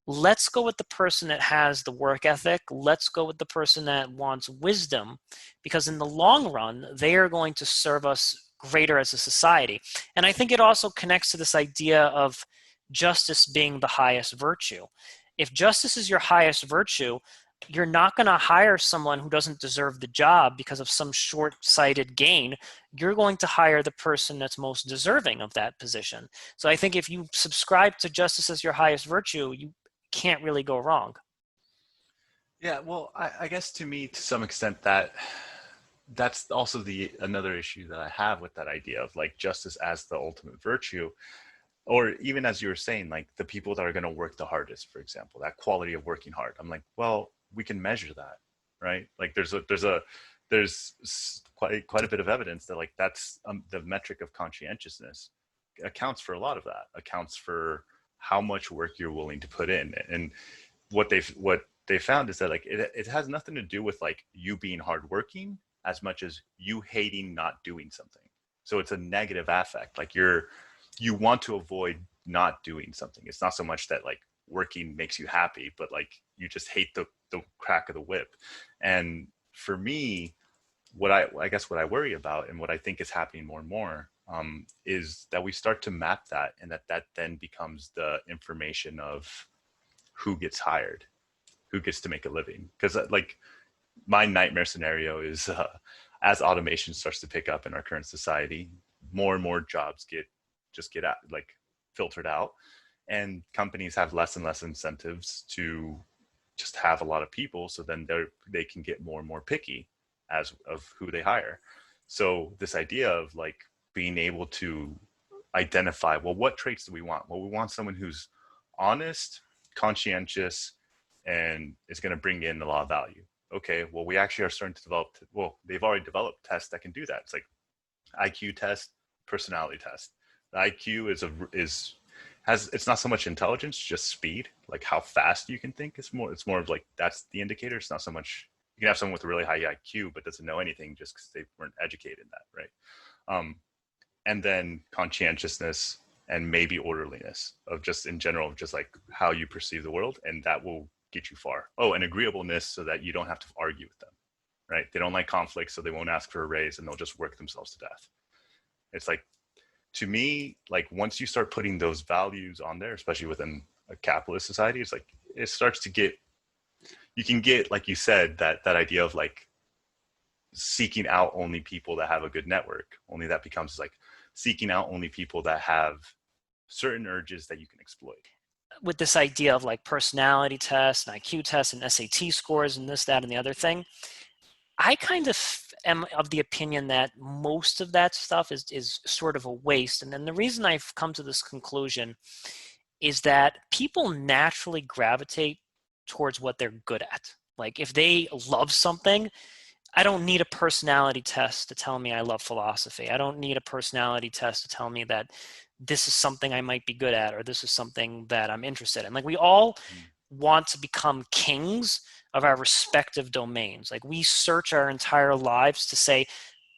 let's go with the person that has the work ethic. Let's go with the person that wants wisdom, because in the long run, they are going to serve us greater as a society. And I think it also connects to this idea of justice being the highest virtue. If justice is your highest virtue, you're not going to hire someone who doesn't deserve the job because of some short-sighted gain. You're going to hire the person that's most deserving of that position. So I think if you subscribe to justice as your highest virtue, you can't really go wrong. Yeah, well, I guess to me, to some extent, that's also the another issue that I have with that idea of like justice as the ultimate virtue, or even as you were saying, like the people that are going to work the hardest, for example, that quality of working hard. I'm like, well, we can measure that, right? Like there's quite a bit of evidence that like that's the metric of conscientiousness accounts for a lot of that, accounts for how much work you're willing to put in. And what they found is that like it has nothing to do with like you being hardworking as much as you hating not doing something. So it's a negative affect. Like you want to avoid not doing something. It's not so much that like working makes you happy, but like you just hate the crack of the whip. And for me, what I guess what I worry about, and what I think is happening more and more, is that we start to map that, and that then becomes the information of who gets hired, who gets to make a living. Because like my nightmare scenario is, as automation starts to pick up in our current society, more and more jobs get out, like filtered out, and companies have less and less incentives to just have a lot of people. So then they can get more and more picky as of who they hire. So this idea of like being able to identify, well, what traits do we want? Well, we want someone who's honest, conscientious, and is going to bring in a lot of value. Okay, well, we actually are starting to develop, well, they've already developed tests that can do that. It's like IQ test, personality test. The IQ it's not so much intelligence, just speed, like how fast you can think. It's more of like, that's the indicator. It's not so much, you can have someone with a really high IQ but doesn't know anything just because they weren't educated in that, right? And then conscientiousness and maybe orderliness of just in general, just like how you perceive the world, and that will get you far. Oh, and agreeableness, so that you don't have to argue with them, right? They don't like conflict, so they won't ask for a raise, and they'll just work themselves to death. It's like, to me, like once you start putting those values on there, especially within a capitalist society, it's like it starts to get, you can get, like you said, that idea of like seeking out only people that have a good network. Only that becomes like seeking out only people that have certain urges that you can exploit. With this idea of like personality tests and IQ tests and SAT scores and this, that, and the other thing, I kind of am of the opinion that most of that stuff is sort of a waste. And then the reason I've come to this conclusion is that people naturally gravitate towards what they're good at. Like if they love something, I don't need a personality test to tell me I love philosophy. I don't need a personality test to tell me that this is something I might be good at, or this is something that I'm interested in. Like we all want to become kings of our respective domains. Like we search our entire lives to say,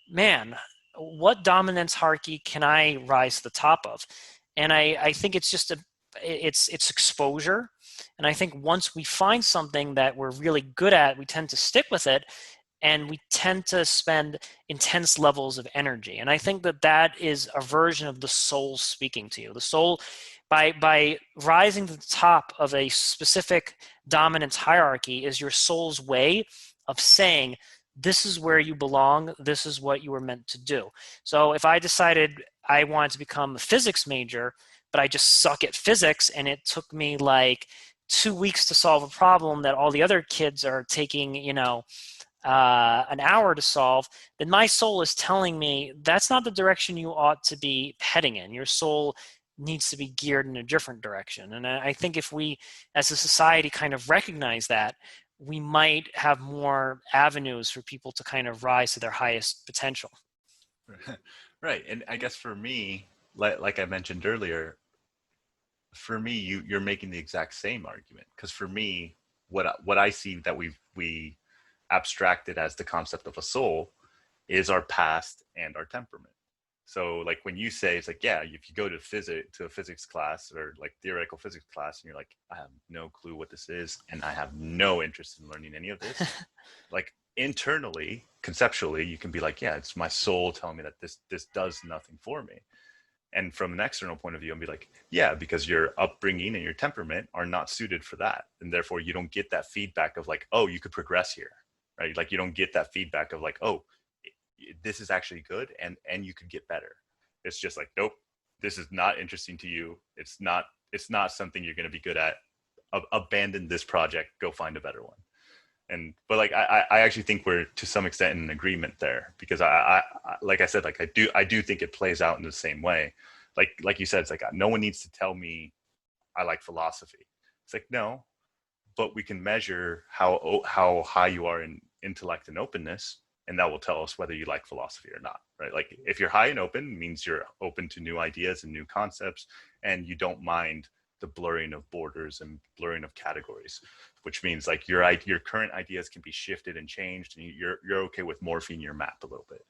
man, what dominance hierarchy can I rise to the top of? And I think it's just it's exposure. And I think once we find something that we're really good at, we tend to stick with it, and we tend to spend intense levels of energy. And I think that that is a version of the soul speaking to you. The soul, by rising to the top of a specific dominance hierarchy, is your soul's way of saying, this is where you belong, this is what you were meant to do. So if I decided I wanted to become a physics major, but I just suck at physics, and it took me like 2 weeks to solve a problem that all the other kids are taking, an hour to solve, then my soul is telling me that's not the direction you ought to be heading in. Your soul needs to be geared in a different direction. And I think if we, as a society, kind of recognize that, we might have more avenues for people to kind of rise to their highest potential. Right. And I guess for me, like I mentioned earlier, for me, you're making the exact same argument. Because for me, what I see that we abstracted as the concept of a soul is our past and our temperament. So like when you say, it's like, yeah, if you go to a physics class or like theoretical physics class, and you're like, I have no clue what this is, and I have no interest in learning any of this. Like internally, conceptually, you can be like, yeah, it's my soul telling me that this does nothing for me. And from an external point of view, I'll be like, yeah, because your upbringing and your temperament are not suited for that. And therefore you don't get that feedback of like, oh, you could progress here, right? Like you don't get that feedback of like, oh, this is actually good, and you could get better. It's just like, nope, this is not interesting to you. It's not something you're going to be good at. Abandon this project, go find a better one. But like I actually think we're to some extent in agreement there, because I like I said, like I do think it plays out in the same way. Like you said, it's like no one needs to tell me I like philosophy. It's like, no, but we can measure how high you are in intellect and openness, and that will tell us whether you like philosophy or not, right? Like if you're high and open, means you're open to new ideas and new concepts, and you don't mind the blurring of borders and blurring of categories, which means like your current ideas can be shifted and changed, and you're okay with morphing your map a little bit.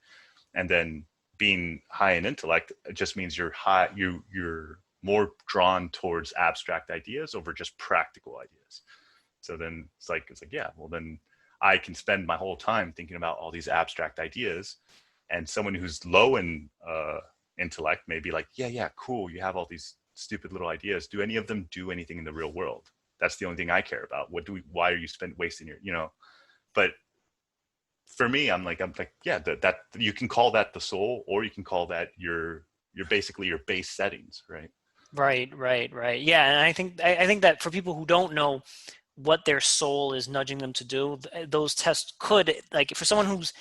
And then being high in intellect just means you're more drawn towards abstract ideas over just practical ideas. So then it's like, yeah, well then I can spend my whole time thinking about all these abstract ideas, and someone who's low in intellect may be like, yeah, cool, you have all these stupid little ideas. Do any of them do anything in the real world? That's the only thing I care about. Why are you wasting your, but for me, I'm like, yeah, that you can call that the soul, or you can call that your basically your base settings, right? Right. Yeah, and I think that for people who don't know what their soul is nudging them to do, those tests could, like for someone who's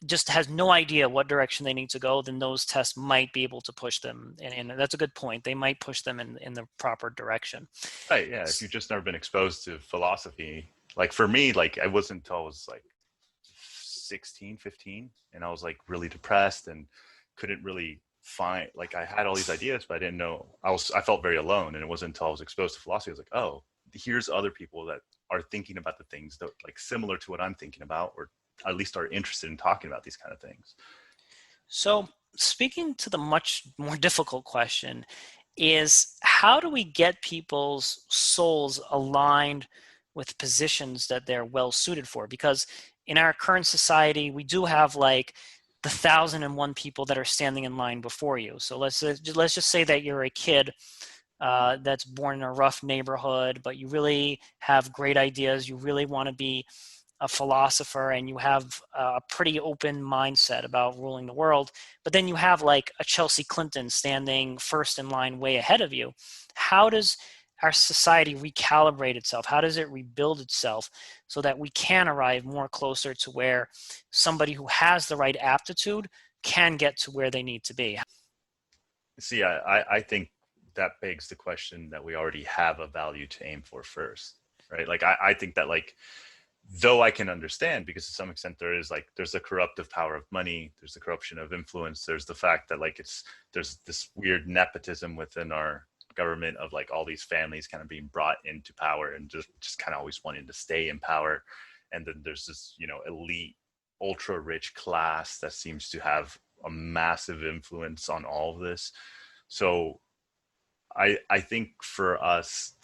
just has no idea what direction they need to go, then those tests might be able to push them. And that's a good point. They might push them in the proper direction. Right. Yeah. If you've just never been exposed to philosophy, like for me, like I wasn't until I was like 16, 15, and I was like really depressed and couldn't really find, like I had all these ideas, but I didn't know, I felt very alone. And it wasn't until I was exposed to philosophy, I was like, oh, here's other people that are thinking about the things that like similar to what I'm thinking about, or at least are interested in talking about these kind of things. So speaking to the much more difficult question is, how do we get people's souls aligned with positions that they're well suited for? Because in our current society, we do have like the 1,001 people that are standing in line before you. So let's just say that you're a kid that's born in a rough neighborhood, but you really have great ideas. You really want to be a philosopher, and you have a pretty open mindset about ruling the world. But then you have like a Chelsea Clinton standing first in line way ahead of you. How does our society recalibrate itself? How does it rebuild itself so that we can arrive more closer to where somebody who has the right aptitude can get to where they need to be? See, I think that begs the question that we already have a value to aim for first, right? Like I think that like, though I can understand, because to some extent there's the corruptive power of money, there's the corruption of influence, there's the fact that like there's this weird nepotism within our government of like all these families kind of being brought into power and just kind of always wanting to stay in power. And then there's this, elite, ultra rich class that seems to have a massive influence on all of this. So I think for us,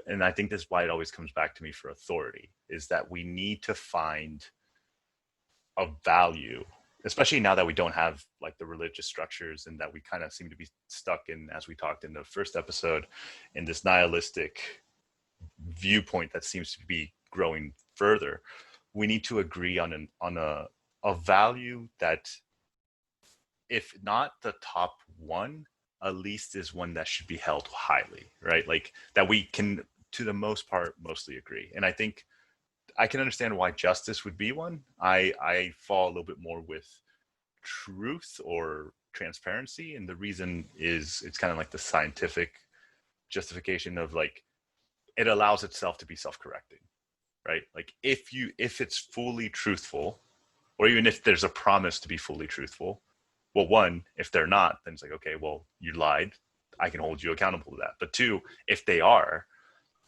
and I think this is why it always comes back to me for authority, is that we need to find a value, especially now that we don't have like the religious structures, and that we kind of seem to be stuck in, as we talked in the first episode, in this nihilistic viewpoint that seems to be growing further. We need to agree on a value that, if not the top one, at least is one that should be held highly, right? Like that we can, to the most part, mostly agree. And I think I can understand why justice would be one. I fall a little bit more with truth or transparency. And the reason is it's kind of like the scientific justification of like, it allows itself to be self-correcting, right? Like if it's fully truthful, or even if there's a promise to be fully truthful, well, one, if they're not, then it's like, okay, well, you lied. I can hold you accountable to that. But two, if they are,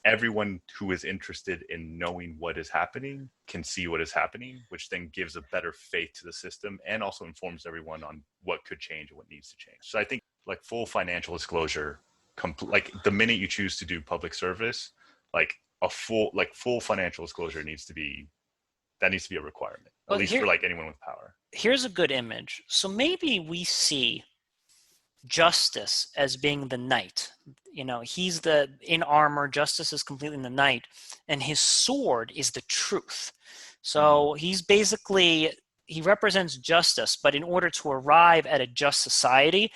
everyone who is interested in knowing what is happening can see what is happening, which then gives a better faith to the system and also informs everyone on what could change and what needs to change. So I think like full financial disclosure, like the minute you choose to do public service, like full financial disclosure needs to be a requirement, at Well, least for like anyone with power. here's a good image. So maybe we see Justice as being the knight. He's the in armor. Justice is completely in the knight, and his sword is the truth. So he's basically, he represents justice, but in order to arrive at a just society,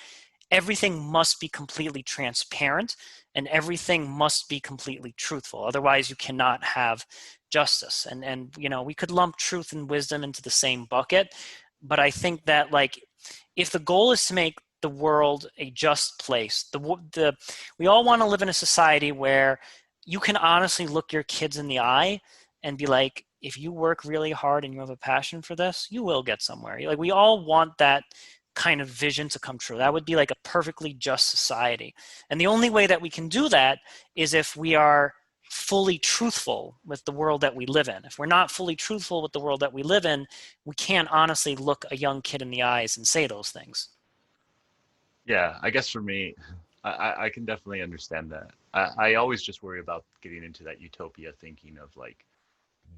everything must be completely transparent and everything must be completely truthful. Otherwise, you cannot have justice. And we could lump truth and wisdom into the same bucket, but I think that like if the goal is to make the world a just place, we all want to live in a society where you can honestly look your kids in the eye and be like, if you work really hard and you have a passion for this, you will get somewhere. Like we all want that kind of vision to come true. That would be like a perfectly just society. And the only way that we can do that is if we are fully truthful with the world that we live in. If we're not fully truthful with the world that we live in, we can't honestly look a young kid in the eyes and say those things. Yeah, I guess for me, I can definitely understand that. I always just worry about getting into that utopia thinking of like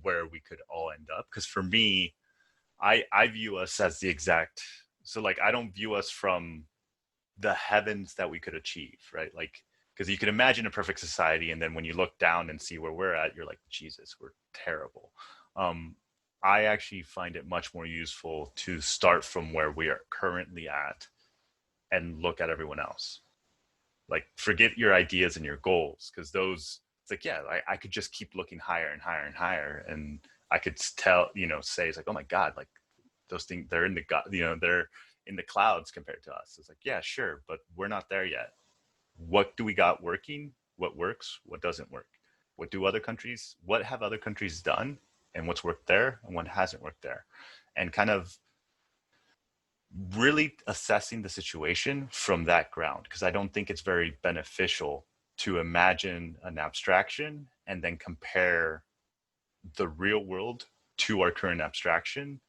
where we could all end up. Because for me, I view us as the exact, so like I don't view us from the heavens that we could achieve, right? Like, because you can imagine a perfect society, and then when you look down and see where we're at, you're like, Jesus, we're terrible. Um, I actually find it much more useful to start from where we are currently at and look at everyone else. Like, forget your ideas and your goals, because those, it's like, yeah, I could just keep looking higher and higher and higher, and I could tell, say it's like, oh my God, like those things, they're in the they're in the clouds compared to us. It's like, yeah, sure, but we're not there yet. What do we got working? What works? What doesn't work? What have other countries done, and what's worked there and what hasn't worked there? And kind of really assessing the situation from that ground, because I don't think it's very beneficial to imagine an abstraction and then compare the real world to our current abstraction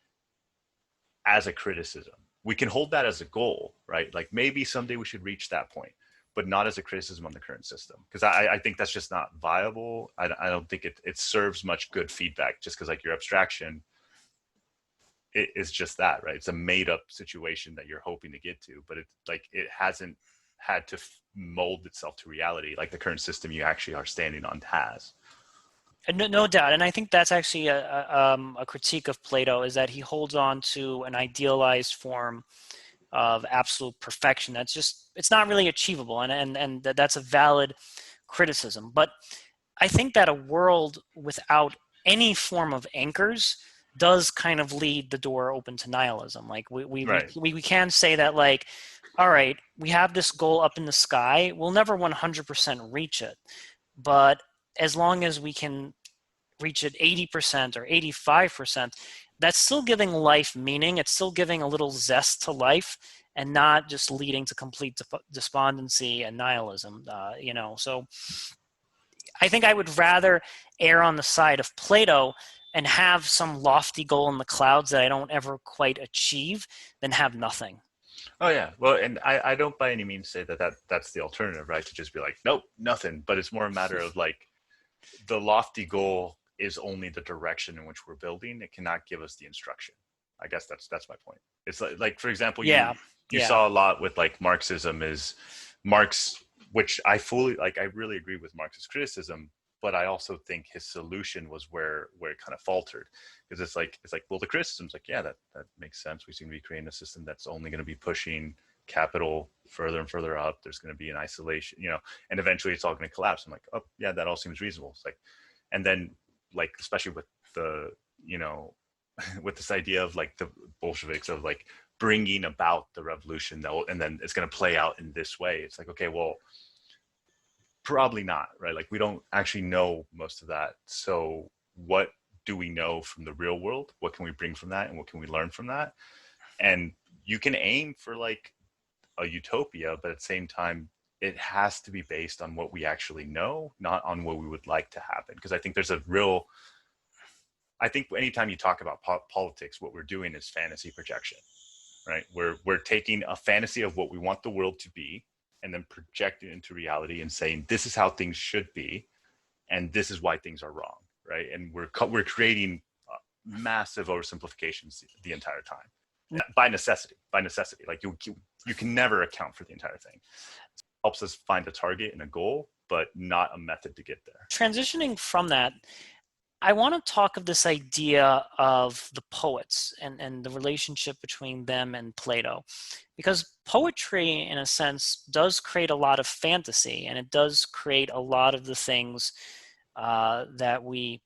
as a criticism. We can hold that as a goal, right? Like maybe someday we should reach that point, but not as a criticism on the current system, because I think that's just not viable. I don't think it serves much good feedback, just because like your abstraction, it is just that, right? It's a made up situation that you're hoping to get to, but it's like it hasn't had to mold itself to reality like the current system you actually are standing on has. No doubt, and I think that's actually a critique of Plato, is that he holds on to an idealized form of absolute perfection. That's just, it's not really achievable, and that's a valid criticism. But I think that a world without any form of anchors does kind of lead the door open to nihilism. Like Right. we can say that, like, all right, we have this goal up in the sky. We'll never 100% reach it, but as long as we can reach it 80% or 85%, that's still giving life meaning. It's still giving a little zest to life, and not just leading to complete despondency and nihilism. So I think I would rather err on the side of Plato and have some lofty goal in the clouds that I don't ever quite achieve than have nothing. Oh yeah. Well, and I don't by any means say that's the alternative, right? To just be like, nope, nothing. But it's more a matter of like the lofty goal is only the direction in which we're building. It cannot give us the instruction. I guess that's my point. It's like for example, Yeah, you yeah. saw a lot with like Marxism is Marx, which I fully like. I really agree with Marx's criticism, but I also think his solution was where it kind of faltered, because it's like well, the criticism's like, yeah, that makes sense. We seem to be creating a system that's only going to be pushing capital further and further up. There's going to be an isolation, and eventually it's all going to collapse. I'm like, oh yeah, that all seems reasonable. It's like, and then like especially with the with this idea of like the Bolsheviks of like bringing about the revolution, though, and then it's going to play out in this way. It's like, okay, well, probably not, right? Like we don't actually know most of that. So what do we know from the real world? What can we bring from that, and what can we learn from that? And you can aim for like a utopia, but at the same time, it has to be based on what we actually know, not on what we would like to happen. Because I think anytime you talk about politics, what we're doing is fantasy projection, right? We're taking a fantasy of what we want the world to be and then projecting it into reality and saying this is how things should be, and this is why things are wrong, right? And we're creating massive oversimplifications the entire time by necessity. Like you can never account for the entire thing. It helps us find a target and a goal, but not a method to get there. Transitioning from that, I want to talk of this idea of the poets and the relationship between them and Plato, because poetry, in a sense, does create a lot of fantasy, and it does create a lot of the things that we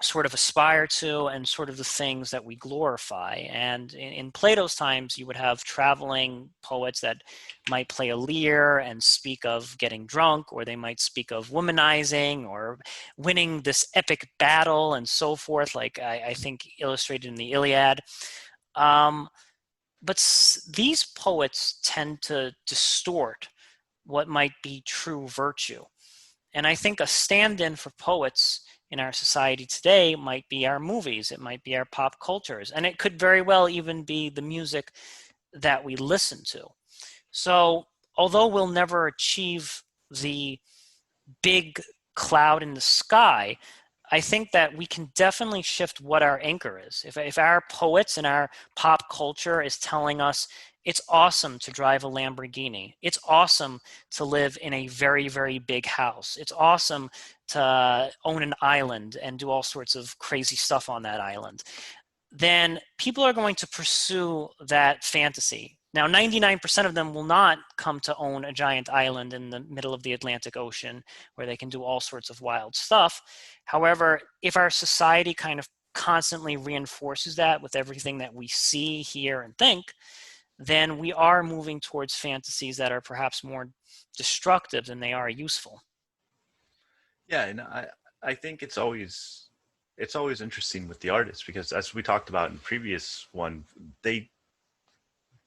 sort of aspire to, and sort of the things that we glorify. And in Plato's times, you would have traveling poets that might play a lyre and speak of getting drunk, or they might speak of womanizing or winning this epic battle and so forth, like I think illustrated in the Iliad. But these poets tend to distort what might be true virtue. And I think a stand-in for poets in our society today might be our movies, it might be our pop cultures, and it could very well even be the music that we listen to. So although we'll never achieve the big cloud in the sky, I think that we can definitely shift what our anchor is. If our poets and our pop culture is telling us it's awesome to drive a Lamborghini, it's awesome to live in a very, very big house, it's awesome to own an island and do all sorts of crazy stuff on that island, then people are going to pursue that fantasy. Now, 99% of them will not come to own a giant island in the middle of the Atlantic Ocean where they can do all sorts of wild stuff. However, if our society kind of constantly reinforces that with everything that we see, hear, and think, then we are moving towards fantasies that are perhaps more destructive than they are useful. Yeah, and I think it's always interesting with the artists because as we talked about in previous one, they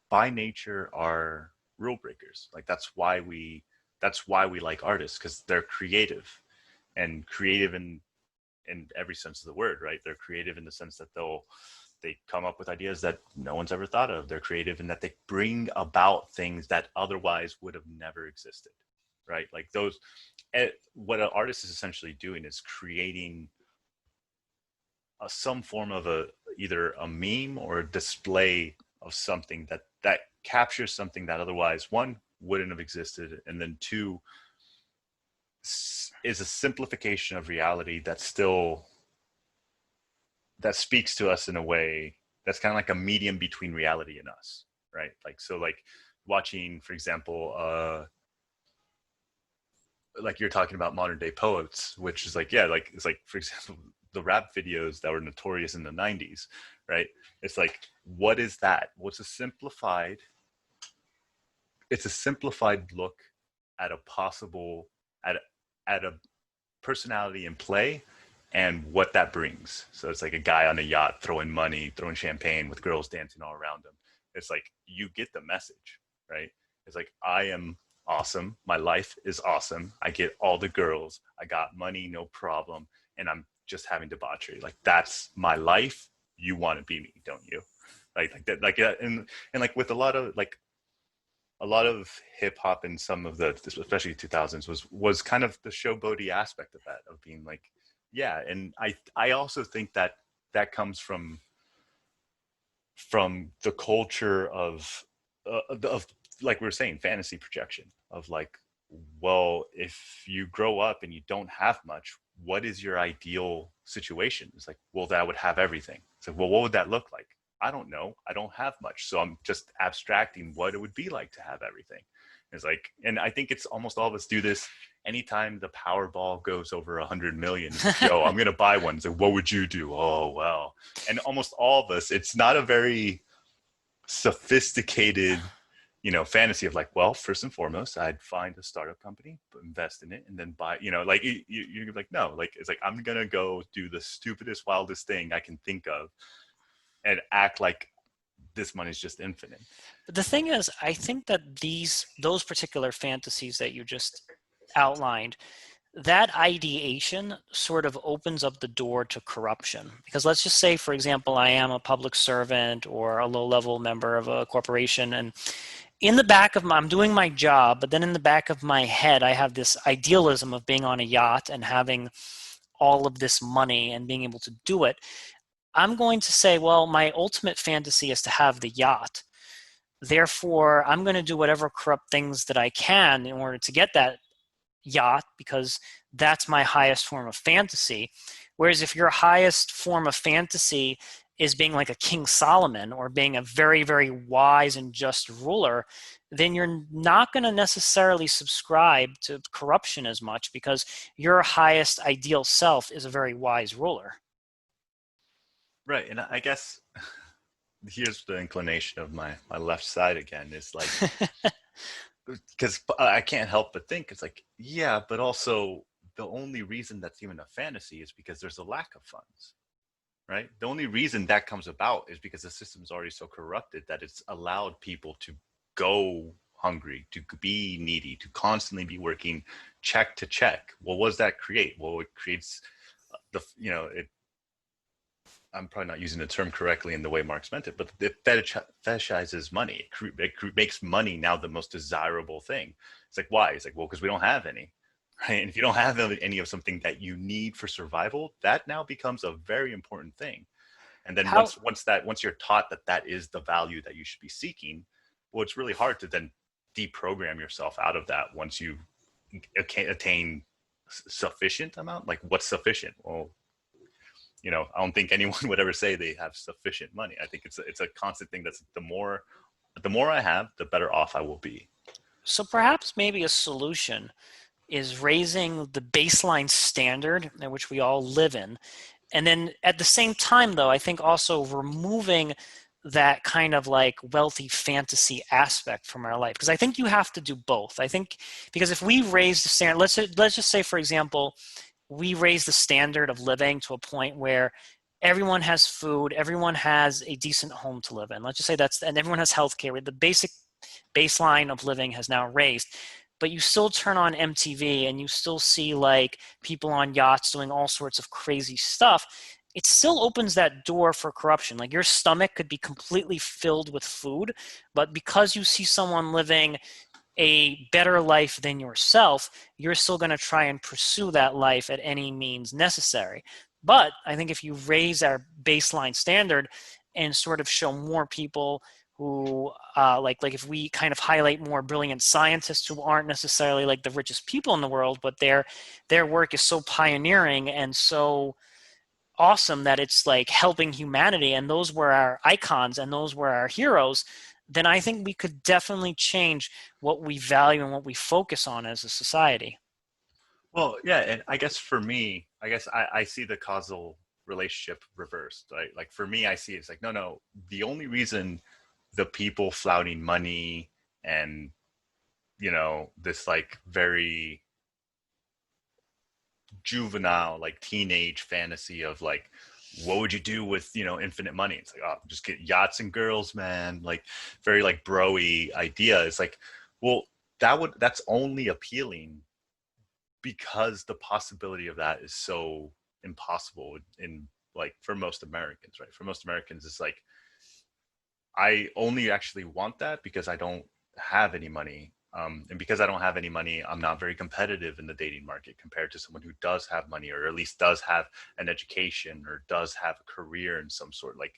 by nature are rule breakers. Like that's why we like artists because they're creative and creative in every sense of the word, right? They're creative in the sense that they come up with ideas that no one's ever thought of. They're creative in that they bring about things that otherwise would have never existed, right? Like those, what an artist is essentially doing is creating some form of either a meme or a display of something that captures something that otherwise one wouldn't have existed, and then two is a simplification of reality that speaks to us in a way that's kind of like a medium between reality and us, right? Like so, like watching, for example, like you're talking about modern day poets, which is like, yeah, like it's like, for example, the rap videos that were notorious in the 90s, right? It's like, what is that? What's a simplified, it's a simplified look at a possible, at a personality in play and what that brings. So it's like a guy on a yacht throwing money, throwing champagne with girls dancing all around him. It's like, you get the message, right? It's like, I am awesome. My life is awesome. I get all the girls. I got money, no problem. And I'm just having debauchery. Like, that's my life. You want to be me, don't you? Like that, like, and like with a lot of hip hop and some of the, especially 2000s, was kind of the showboaty aspect of that, of being like, yeah. And I also think that that comes from the culture of like we were saying, fantasy projection of like, well, if you grow up and you don't have much, what is your ideal situation? It's like, well, that I would have everything. It's like, well, what would that look like? I don't know. I don't have much. So I'm just abstracting what it would be like to have everything. It's like, and I think it's almost all of us do this anytime the Powerball goes over 100 million. It's like, yo, I'm going to buy one. It's like, what would you do? Oh, well. And almost all of us, it's not a very sophisticated, fantasy of like, well, first and foremost, I'd find a startup company, invest in it, and then buy, like you're like, no, like, it's like, I'm going to go do the stupidest, wildest thing I can think of and act like this money's just infinite. But the thing is, I think that those particular fantasies that you just outlined, that ideation sort of opens up the door to corruption. Because let's just say, for example, I am a public servant or a low-level member of a corporation, and in the back of I'm doing my job, but then in the back of my head, I have this idealism of being on a yacht and having all of this money and being able to do it. I'm going to say, well, my ultimate fantasy is to have the yacht. Therefore, I'm going to do whatever corrupt things that I can in order to get that yacht, because that's my highest form of fantasy. Whereas if your highest form of fantasy is being like a King Solomon or being a very, very wise and just ruler, then you're not going to necessarily subscribe to corruption as much, because your highest ideal self is a very wise ruler. Right. And I guess here's the inclination of my left side again, is like, because I can't help but think it's like, yeah, but also the only reason that's even a fantasy is because there's a lack of funds, right? The only reason that comes about is because the system's already so corrupted that it's allowed people to go hungry, to be needy, to constantly be working check to check. Well, what does that create? Well, it creates it, I'm probably not using the term correctly in the way Marx meant it, but it fetishizes money. It makes money now the most desirable thing. It's like, why? It's like, well, because we don't have any, right? And if you don't have any of something that you need for survival, that now becomes a very important thing. And then How once you're taught that that is the value that you should be seeking, well, it's really hard to then deprogram yourself out of that once you attain sufficient amount. Like, what's sufficient? Well, I don't think anyone would ever say they have sufficient money. I think it's a constant thing. That's the more I have, the better off I will be. So perhaps maybe a solution is raising the baseline standard in which we all live in, And then at the same time, though, I think also removing that kind of like wealthy fantasy aspect from our life, because I think you have to do both. I think because if we raise the standard, let's just say, for example, we raise the standard of living to a point where everyone has food, everyone has a decent home to live in. Let's just say that's, and everyone has healthcare. The basic baseline of living has now raised. But you still turn on MTV and you still see like people on yachts doing all sorts of crazy stuff. It still opens that door for corruption. Like your stomach could be completely filled with food, but because you see someone living a better life than yourself, you're still going to try and pursue that life at any means necessary. But I think if you raise our baseline standard and sort of show more people who like if we kind of highlight more brilliant scientists who aren't necessarily like the richest people in the world, but their work is so pioneering and so awesome that it's like helping humanity, and those were our icons and those were our heroes, then I think we could definitely change what we value and what we focus on as a society. Well, yeah, and I guess for me, I see the causal relationship reversed, right? Like for me, I see it's like, no, no, the only reason the people flouting money and, this like very juvenile, like teenage fantasy of like, what would you do with, infinite money? It's like, oh, just get yachts and girls, man. Like very like bro-y idea. It's like, well, that's only appealing because the possibility of that is so impossible in like for most Americans, right? For most Americans, it's like I only actually want that because I don't have any money. And because I don't have any money, I'm not very competitive in the dating market compared to someone who does have money or at least does have an education or does have a career in some sort. Like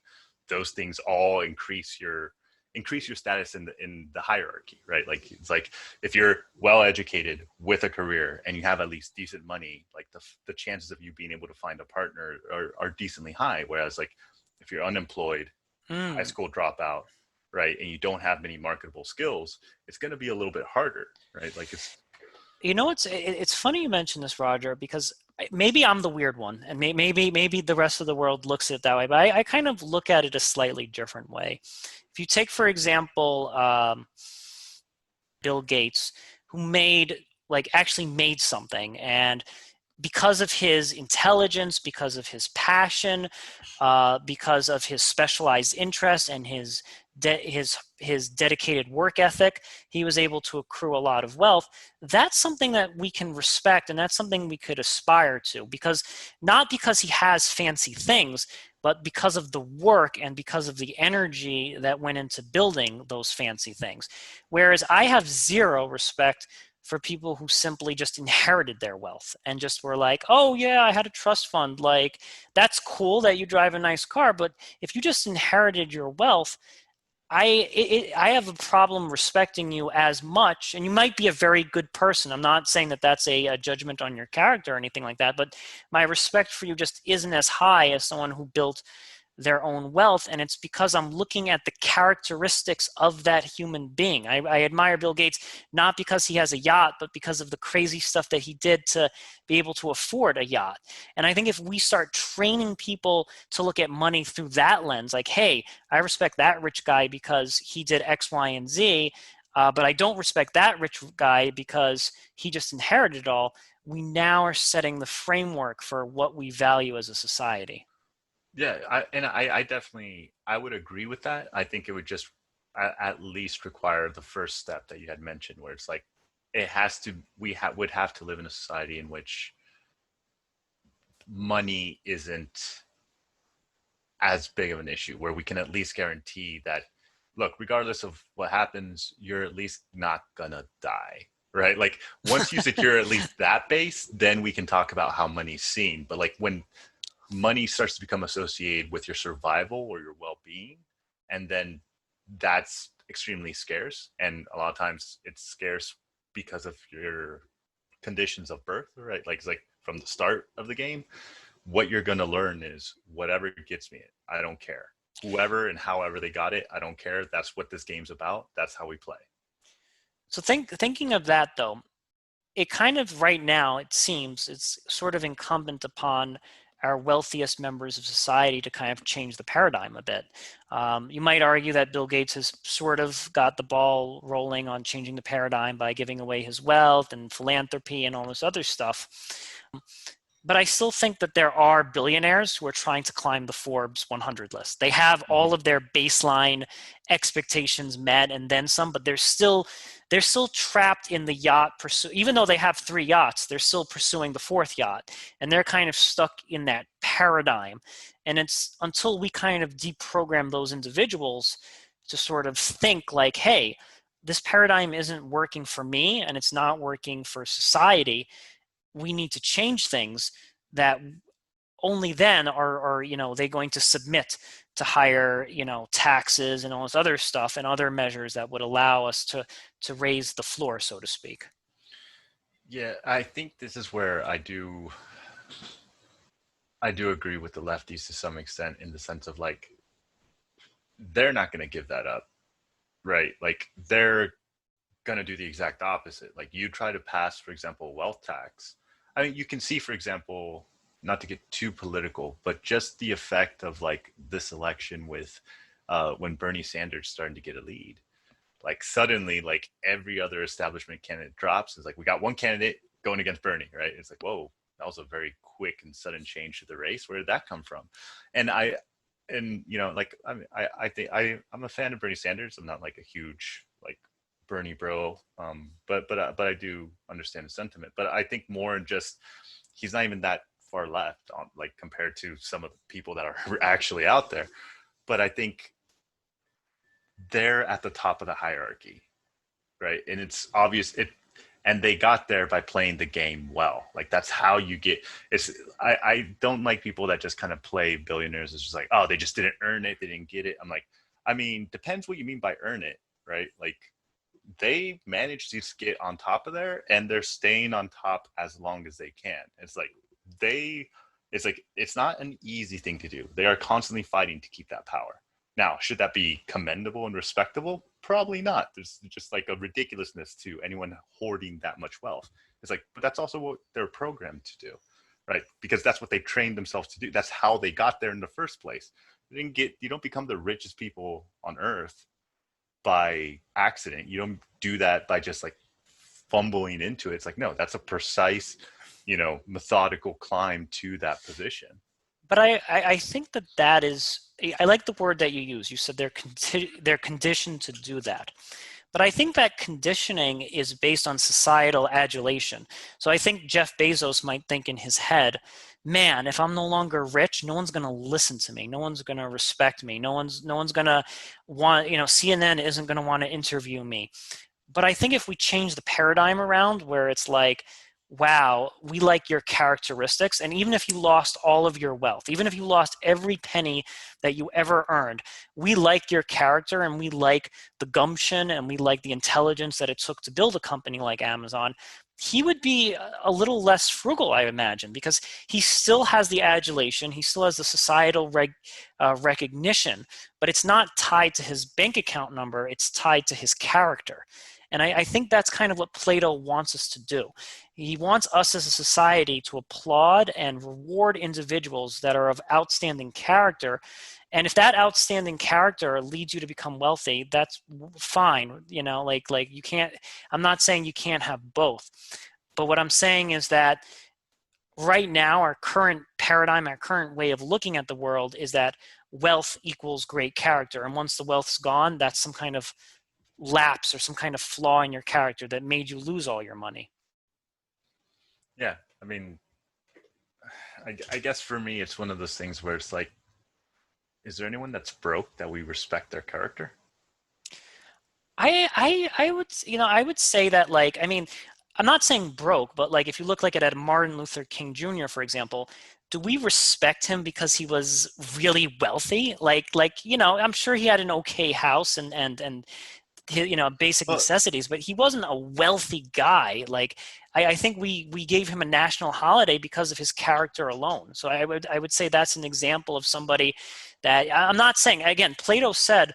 those things all increase your status in the hierarchy, right? Like it's like if you're well educated with a career and you have at least decent money, like the chances of you being able to find a partner are decently high. Whereas like if you're unemployed, high Mm. school dropout, right, and you don't have many marketable skills, it's going to be a little bit harder, right? Like it's You know, it's funny you mention this, Roger, because maybe I'm the weird one, and maybe the rest of the world looks at it that way, but I kind of look at it a slightly different way. If you take, for example, Bill Gates, who actually made something, and because of his intelligence, because of his passion, because of his specialized interests and his dedicated work ethic, he was able to accrue a lot of wealth. That's something that we can respect, and that's something we could aspire to, because not because he has fancy things, but because of the work and because of the energy that went into building those fancy things. Whereas I have zero respect for people who simply just inherited their wealth and just were like, oh yeah, I had a trust fund. Like, that's cool that you drive a nice car, but if you just inherited your wealth, I have a problem respecting you as much. And you might be a very good person. I'm not saying that that's a judgment on your character or anything like that, but my respect for you just isn't as high as someone who built their own wealth. And it's because I'm looking at the characteristics of that human being. I admire Bill Gates not because he has a yacht, but because of the crazy stuff that he did to be able to afford a yacht. And I think if we start training people to look at money through that lens, like, hey, I respect that rich guy because he did X, Y, and Z, but I don't respect that rich guy because he just inherited it all. We now are setting the framework for what we value as a society. yeah, I definitely I would agree with that. I think it would just at least require the first step that you had mentioned, where it's like it has to would have to live in a society in which money isn't as big of an issue, where we can at least guarantee that, look, regardless of what happens, you're at least not gonna die, right? Like once you secure at least that base, then we can talk about how money's seen. But like when money starts to become associated with your survival or your well-being, and then that's extremely scarce, and a lot of times it's scarce because of your conditions of birth, right? Like it's like from the start of the game, what you're going to learn is whatever gets me it, I don't care. Whoever and however they got it, I don't care. That's what this game's about. That's how we play. So thinking of that though, it kind of right now it seems it's sort of incumbent upon our wealthiest members of society to kind of change the paradigm a bit. You might argue that Bill Gates has sort of got the ball rolling on changing the paradigm by giving away his wealth and philanthropy and all this other stuff. But I still think that there are billionaires who are trying to climb the Forbes 100 list. They have all of their baseline expectations met and then some, but they're still trapped in the yacht pursuit. Even though they have 3 yachts, they're still pursuing the 4th yacht, and they're kind of stuck in that paradigm. And it's until we kind of deprogram those individuals to sort of think like, hey, this paradigm isn't working for me and it's not working for society. We need to change things, that only then are they going to submit to higher taxes and all this other stuff and other measures that would allow us to raise the floor, so to speak. Yeah, I think this is where I do agree with the lefties to some extent, in the sense of like, they're not going to give that up, right? Like, they're going to do the exact opposite. Like, you try to pass, for example, wealth tax. I mean, you can see, for example, not to get too political, but just the effect of like this election with when Bernie Sanders started to get a lead. Like, suddenly, like, every other establishment candidate drops. It's like, we got one candidate going against Bernie, right? It's like, whoa, that was a very quick and sudden change to the race. Where did that come from? And like, I think I'm a fan of Bernie Sanders. I'm not like a huge like Bernie bro, but I do understand the sentiment. But I think more in just, he's not even that far left on, like, compared to some of the people that are actually out there. But I think they're at the top of the hierarchy, right? And it's obvious and they got there by playing the game well. Like, that's how you get. I don't like people that just kind of play billionaires as just like, oh, they just didn't earn it, they didn't get it. I'm like, I mean, depends what you mean by earn it, right? Like, they managed to get on top of there, and they're staying on top as long as they can. It's like it's not an easy thing to do. They are constantly fighting to keep that power. Now, should that be commendable and respectable? Probably not. There's just like a ridiculousness to anyone hoarding that much wealth. It's like, but that's also what they're programmed to do, right? Because that's what they trained themselves to do. That's how they got there in the first place. You don't become the richest people on earth by accident. You don't do that by just like fumbling into it. It's like, no, that's a precise, methodical climb to that position. But I think that is, I like the word that you use. You said they're conditioned to do that. But I think that conditioning is based on societal adulation. So I think Jeff Bezos might think in his head, man, if I'm no longer rich, no one's going to listen to me. No one's going to respect me. No one's going to want, CNN isn't going to want to interview me. But I think if we change the paradigm around, where it's like, wow, we like your characteristics. And even if you lost all of your wealth, even if you lost every penny that you ever earned, we like your character, and we like the gumption, and we like the intelligence that it took to build a company like Amazon. He would be a little less frugal, I imagine, because he still has the adulation, he still has the societal recognition, but it's not tied to his bank account number, it's tied to his character. And I think that's kind of what Plato wants us to do. He wants us as a society to applaud and reward individuals that are of outstanding character. And if that outstanding character leads you to become wealthy, that's fine. Like you can't, I'm not saying you can't have both. But what I'm saying is that right now, our current paradigm, our current way of looking at the world is that wealth equals great character. And once the wealth's gone, that's some kind of lapse or some kind of flaw in your character that made you lose all your money. Yeah, I mean, I guess for me, it's one of those things where it's like, is there anyone that's broke that we respect their character? I would say that, like, I mean, I'm not saying broke, but like if you look like at Martin Luther King Jr., for example, do we respect him because he was really wealthy? I'm sure he had an okay house and basic Well, necessities, but he wasn't a wealthy guy. Like, I think we gave him a national holiday because of his character alone. So I would say that's an example of somebody that, I'm not saying, again, Plato said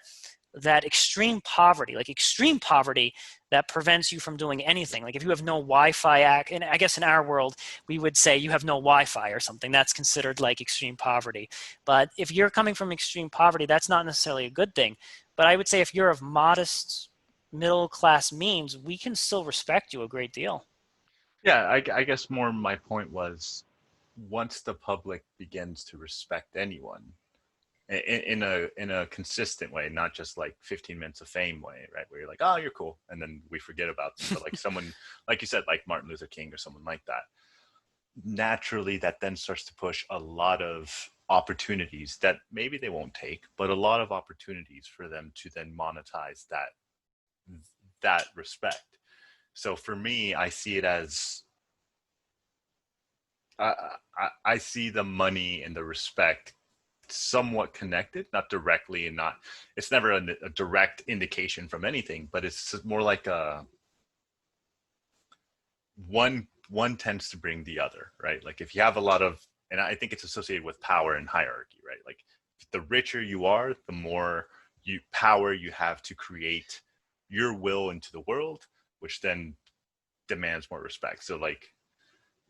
that extreme poverty, like extreme poverty that prevents you from doing anything. Like if you have no Wi-Fi, and I guess in our world, we would say you have no Wi-Fi or something. That's considered like extreme poverty. But if you're coming from extreme poverty, that's not necessarily a good thing. But I would say if you're of modest middle class means, we can still respect you a great deal. Yeah, I guess more my point was once the public begins to respect anyone in a consistent way, not just like 15 minutes of fame way, right? Where you're like, oh, you're cool, and then we forget about them. But like someone, like you said, like Martin Luther King or someone like that, naturally that then starts to push a lot of opportunities that maybe they won't take, but a lot of opportunities for them to then monetize that respect. So for me, I see it as I see the money and the respect somewhat connected, not directly, and not it's never a direct indication from anything, but it's more like a one tends to bring the other, right? Like if you have a lot of, and I think it's associated with power and hierarchy, right? Like the richer you are, the more power you have to create your will into the world, which then demands more respect. So like,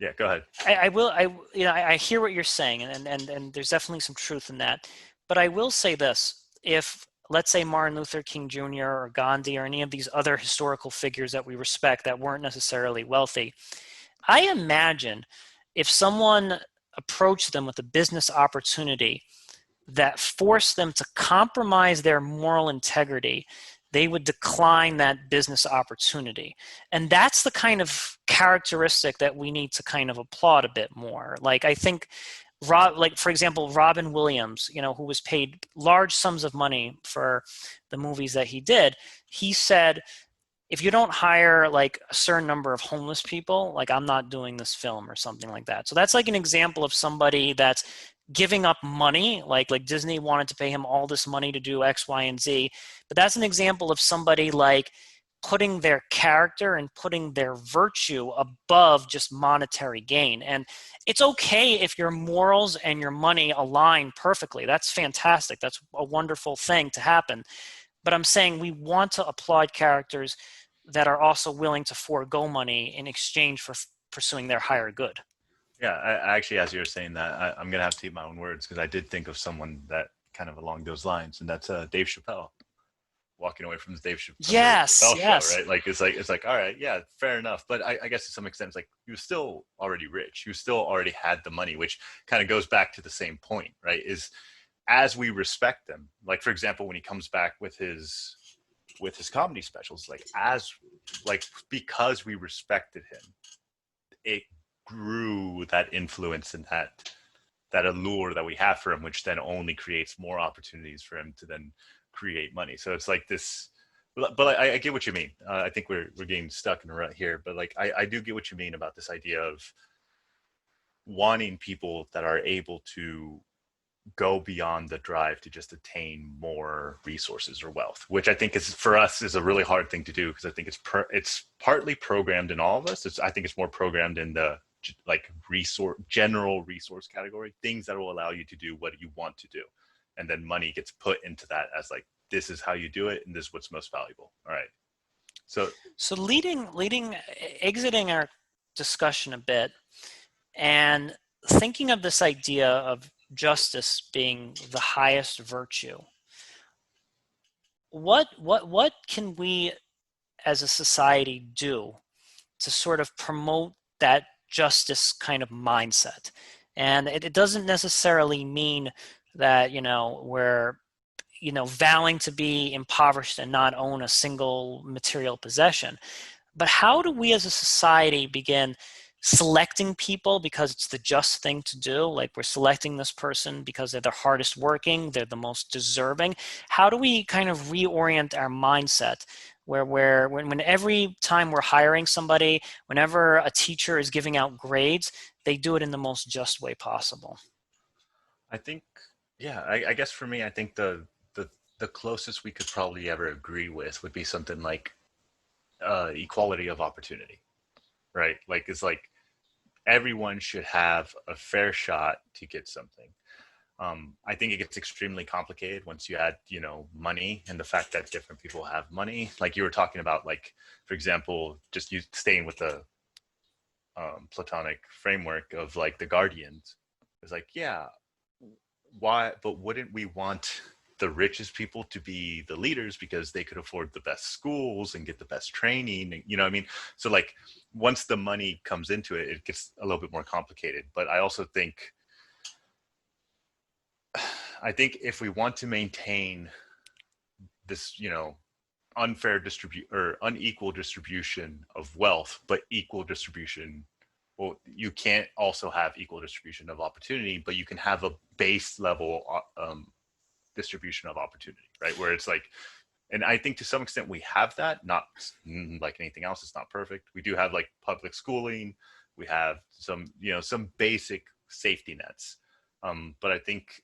yeah, go ahead. I will, I hear what you're saying, and there's definitely some truth in that. But I will say this: if let's say Martin Luther King Jr. or Gandhi or any of these other historical figures that we respect that weren't necessarily wealthy, I imagine if someone approached them with a business opportunity that forced them to compromise their moral integrity, they would decline that business opportunity. And that's the kind of characteristic that we need to kind of applaud a bit more. Like I think like for example, Robin Williams, who was paid large sums of money for the movies that he did, he said, if you don't hire like a certain number of homeless people, like I'm not doing this film or something like that. So that's like an example of somebody that's giving up money, like Disney wanted to pay him all this money to do X, Y, and Z. But that's an example of somebody like putting their character and putting their virtue above just monetary gain. And it's okay if your morals and your money align perfectly. That's fantastic. That's a wonderful thing to happen. But I'm saying we want to applaud characters that are also willing to forego money in exchange for pursuing their higher good. Yeah, I actually, as you were saying that, I'm gonna have to eat my own words because I did think of someone that kind of along those lines, and that's Dave Chappelle walking away from the Yes, Chappelle show, yes. right? Like it's like all right, yeah, fair enough. But I guess to some extent, it's like he was still already rich. He was still already had the money, which kind of goes back to the same point, right? Is as we respect them, like for example, when he comes back with his comedy specials, like because we respected him, it grew that influence and that allure that we have for him, which then only creates more opportunities for him to then create money. So it's like this, but I get what you mean. I think we're getting stuck in a rut here, but like I do get what you mean about this idea of wanting people that are able to go beyond the drive to just attain more resources or wealth, which I think is for us is a really hard thing to do because I think it's partly programmed in all of us. I think it's more programmed in the like general resource category, things that will allow you to do what you want to do, and then money gets put into that as like this is how you do it and this is what's most valuable. All right, so So exiting our discussion a bit and thinking of this idea of justice being the highest virtue, what can we as a society do to sort of promote that justice kind of mindset? And it doesn't necessarily mean that, we're, vowing to be impoverished and not own a single material possession. But how do we as a society begin selecting people because it's the just thing to do? Like we're selecting this person because they're the hardest working, they're the most deserving. How do we kind of reorient our mindset where when every time we're hiring somebody, whenever a teacher is giving out grades, they do it in the most just way possible? I think yeah, I guess for me, I think the closest we could probably ever agree with would be something like equality of opportunity, right? Like it's like everyone should have a fair shot to get something. I think it gets extremely complicated once you add, money and the fact that different people have money. Like you were talking about, like, for example, just you staying with the Platonic framework of like the guardians. It's like, yeah, why? But wouldn't we want the richest people to be the leaders because they could afford the best schools and get the best training? You know what I mean? So like once the money comes into it, it gets a little bit more complicated. But I also think if we want to maintain this, unfair distribute or unequal distribution of wealth, but equal distribution. Well, you can't also have equal distribution of opportunity, but you can have a base level distribution of opportunity, right? Where it's like, and I think to some extent we have that, not like anything else. It's not perfect. We do have like public schooling. We have some, some basic safety nets. But I think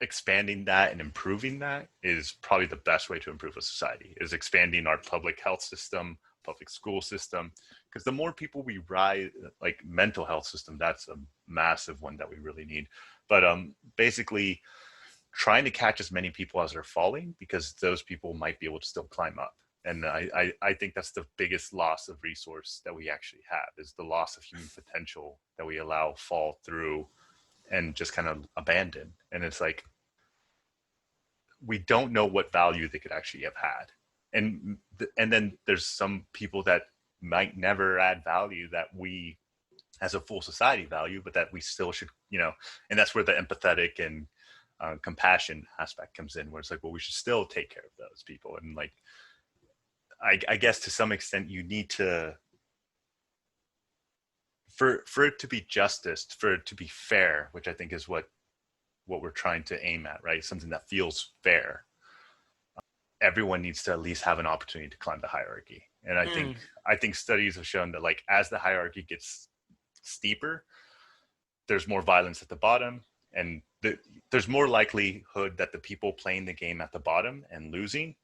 expanding that and improving that is probably the best way to improve a society, is expanding our public health system, public school system, because the more people we rise, like mental health system, that's a massive one that we really need. But basically trying to catch as many people as are falling, because those people might be able to still climb up. And I think that's the biggest loss of resource that we actually have, is the loss of human potential that we allow fall through and just kind of abandon. And it's like, we don't know what value they could actually have had. And then there's some people that might never add value that we as a full society value, but that we still should, and that's where the empathetic and compassion aspect comes in, where it's like, well, we should still take care of those people. And like, I guess to some extent you need to, for it to be justice, for it to be fair, which I think is what we're trying to aim at, right? Something that feels fair. Everyone needs to at least have an opportunity to climb the hierarchy. And I think studies have shown that like as the hierarchy gets steeper, there's more violence at the bottom, and there's more likelihood that the people playing the game at the bottom and losing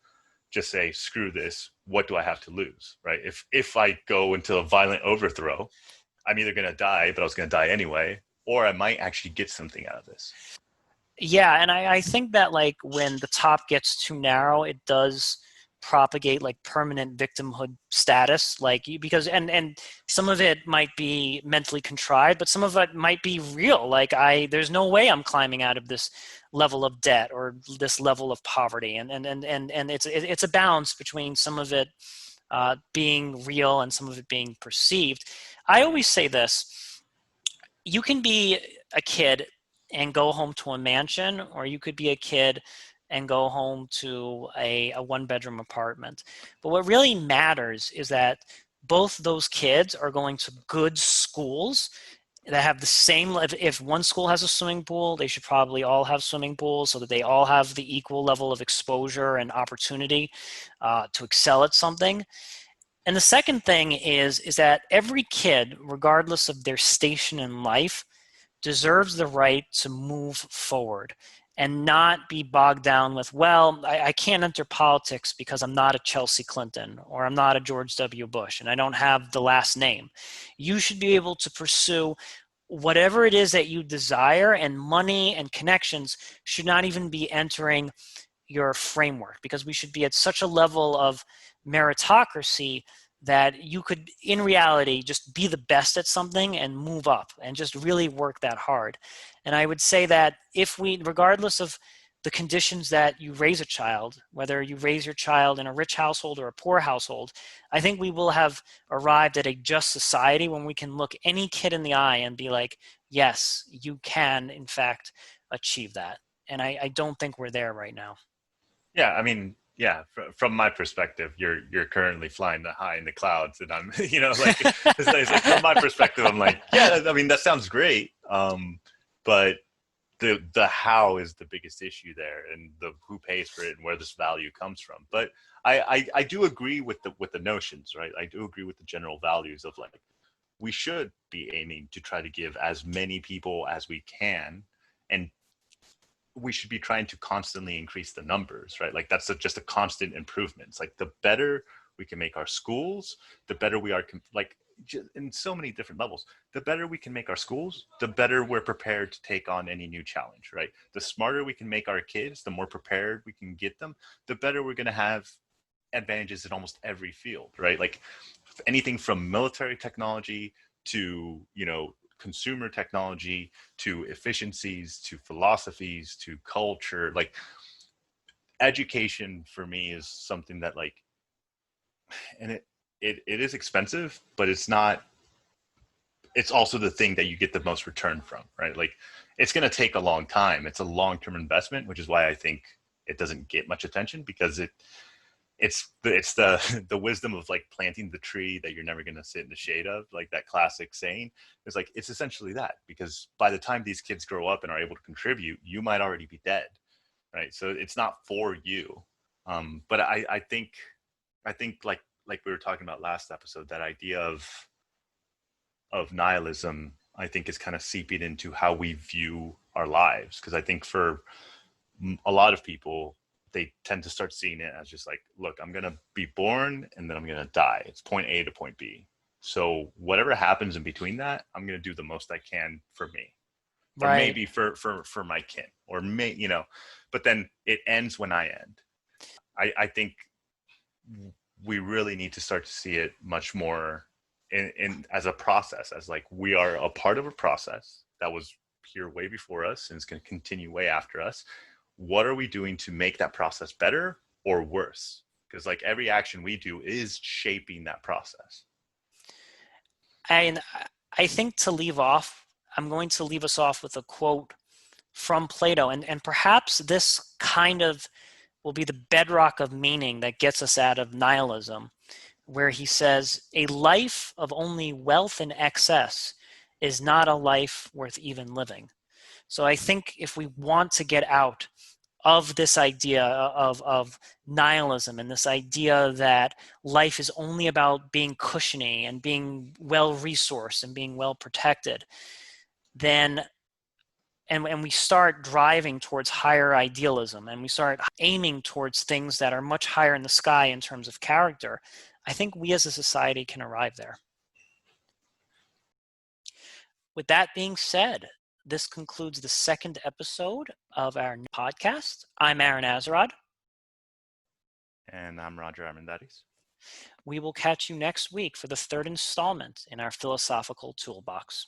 just say, screw this, what do I have to lose, right? If I go into a violent overthrow, I'm either going to die, but I was going to die anyway, or I might actually get something out of this. Yeah, and I think that like when the top gets too narrow, it does propagate like permanent victimhood status, like because and some of it might be mentally contrived, but some of it might be real. Like there's no way I'm climbing out of this level of debt or this level of poverty, and it's a balance between some of it being real and some of it being perceived. I always say this: you can be a kid and go home to a mansion, or you could be a kid and go home to a one-bedroom apartment. But what really matters is that both those kids are going to good schools that have the same, if one school has a swimming pool, they should probably all have swimming pools so that they all have the equal level of exposure and opportunity to excel at something. And the second thing is that every kid, regardless of their station in life, deserves the right to move forward and not be bogged down with, well, I can't enter politics because I'm not a Chelsea Clinton or I'm not a George W. Bush and I don't have the last name. You should be able to pursue whatever it is that you desire, and money and connections should not even be entering your framework, because we should be at such a level of meritocracy that you could, in reality, just be the best at something and move up and just really work that hard. And I would say that if we, regardless of the conditions that you raise a child, whether you raise your child in a rich household or a poor household, I think we will have arrived at a just society when we can look any kid in the eye and be like, yes, you can, in fact, achieve that. And I don't think we're there right now. Yeah, I mean, yeah, from my perspective, you're currently flying the high in the clouds, and I'm, like it's like from my perspective, I'm like, yeah, I mean, that sounds great, but the how is the biggest issue there, and the who pays for it and where this value comes from. But I do agree with the notions, right? I do agree with the general values of like, we should be aiming to try to give as many people as we can, and we should be trying to constantly increase the numbers, right? Like that's just a constant improvement. It's like the better we can make our schools, the better we are. Like in so many different levels. The better we can make our schools, the better we're prepared to take on any new challenge, right? The smarter we can make our kids, the more prepared we can get them, the better we're going to have advantages in almost every field, right? Like anything from military technology to, consumer technology, to efficiencies, to philosophies, to culture. Like education for me is something that, like, and it is expensive, but it's also the thing that you get the most return from, right? Like it's going to take a long time. It's a long-term investment, which is why I think it doesn't get much attention, because it's the wisdom of like planting the tree that you're never going to sit in the shade of, like that classic saying. It's like, it's essentially that, because by the time these kids grow up and are able to contribute, you might already be dead, right? So it's not for you. But I think like we were talking about last episode, that idea of nihilism, I think, is kind of seeping into how we view our lives. Because I think for a lot of people, they tend to start seeing it as just like, look, I'm going to be born and then I'm going to die. It's point A to point B. So whatever happens in between that, I'm going to do the most I can for me, or Right. maybe for my kin, or but then it ends when I end. I think we really need to start to see it much more in as a process, as like we are a part of a process that was here way before us and is going to continue way after us. What are we doing to make that process better or worse? Because like every action we do is shaping that process. And I think to leave off, I'm going to leave us off with a quote from Plato, and perhaps this kind of will be the bedrock of meaning that gets us out of nihilism, where he says, "A life of only wealth and excess is not a life worth even living." So I think if we want to get out of this idea of nihilism, and this idea that life is only about being cushiony and being well resourced and being well protected, then and we start driving towards higher idealism, and we start aiming towards things that are much higher in the sky in terms of character, I think we as a society can arrive there. With that being said, this concludes the second episode of our podcast. I'm Aaron Azarod. And I'm Roger Armendariz. We will catch you next week for the third installment in our philosophical toolbox.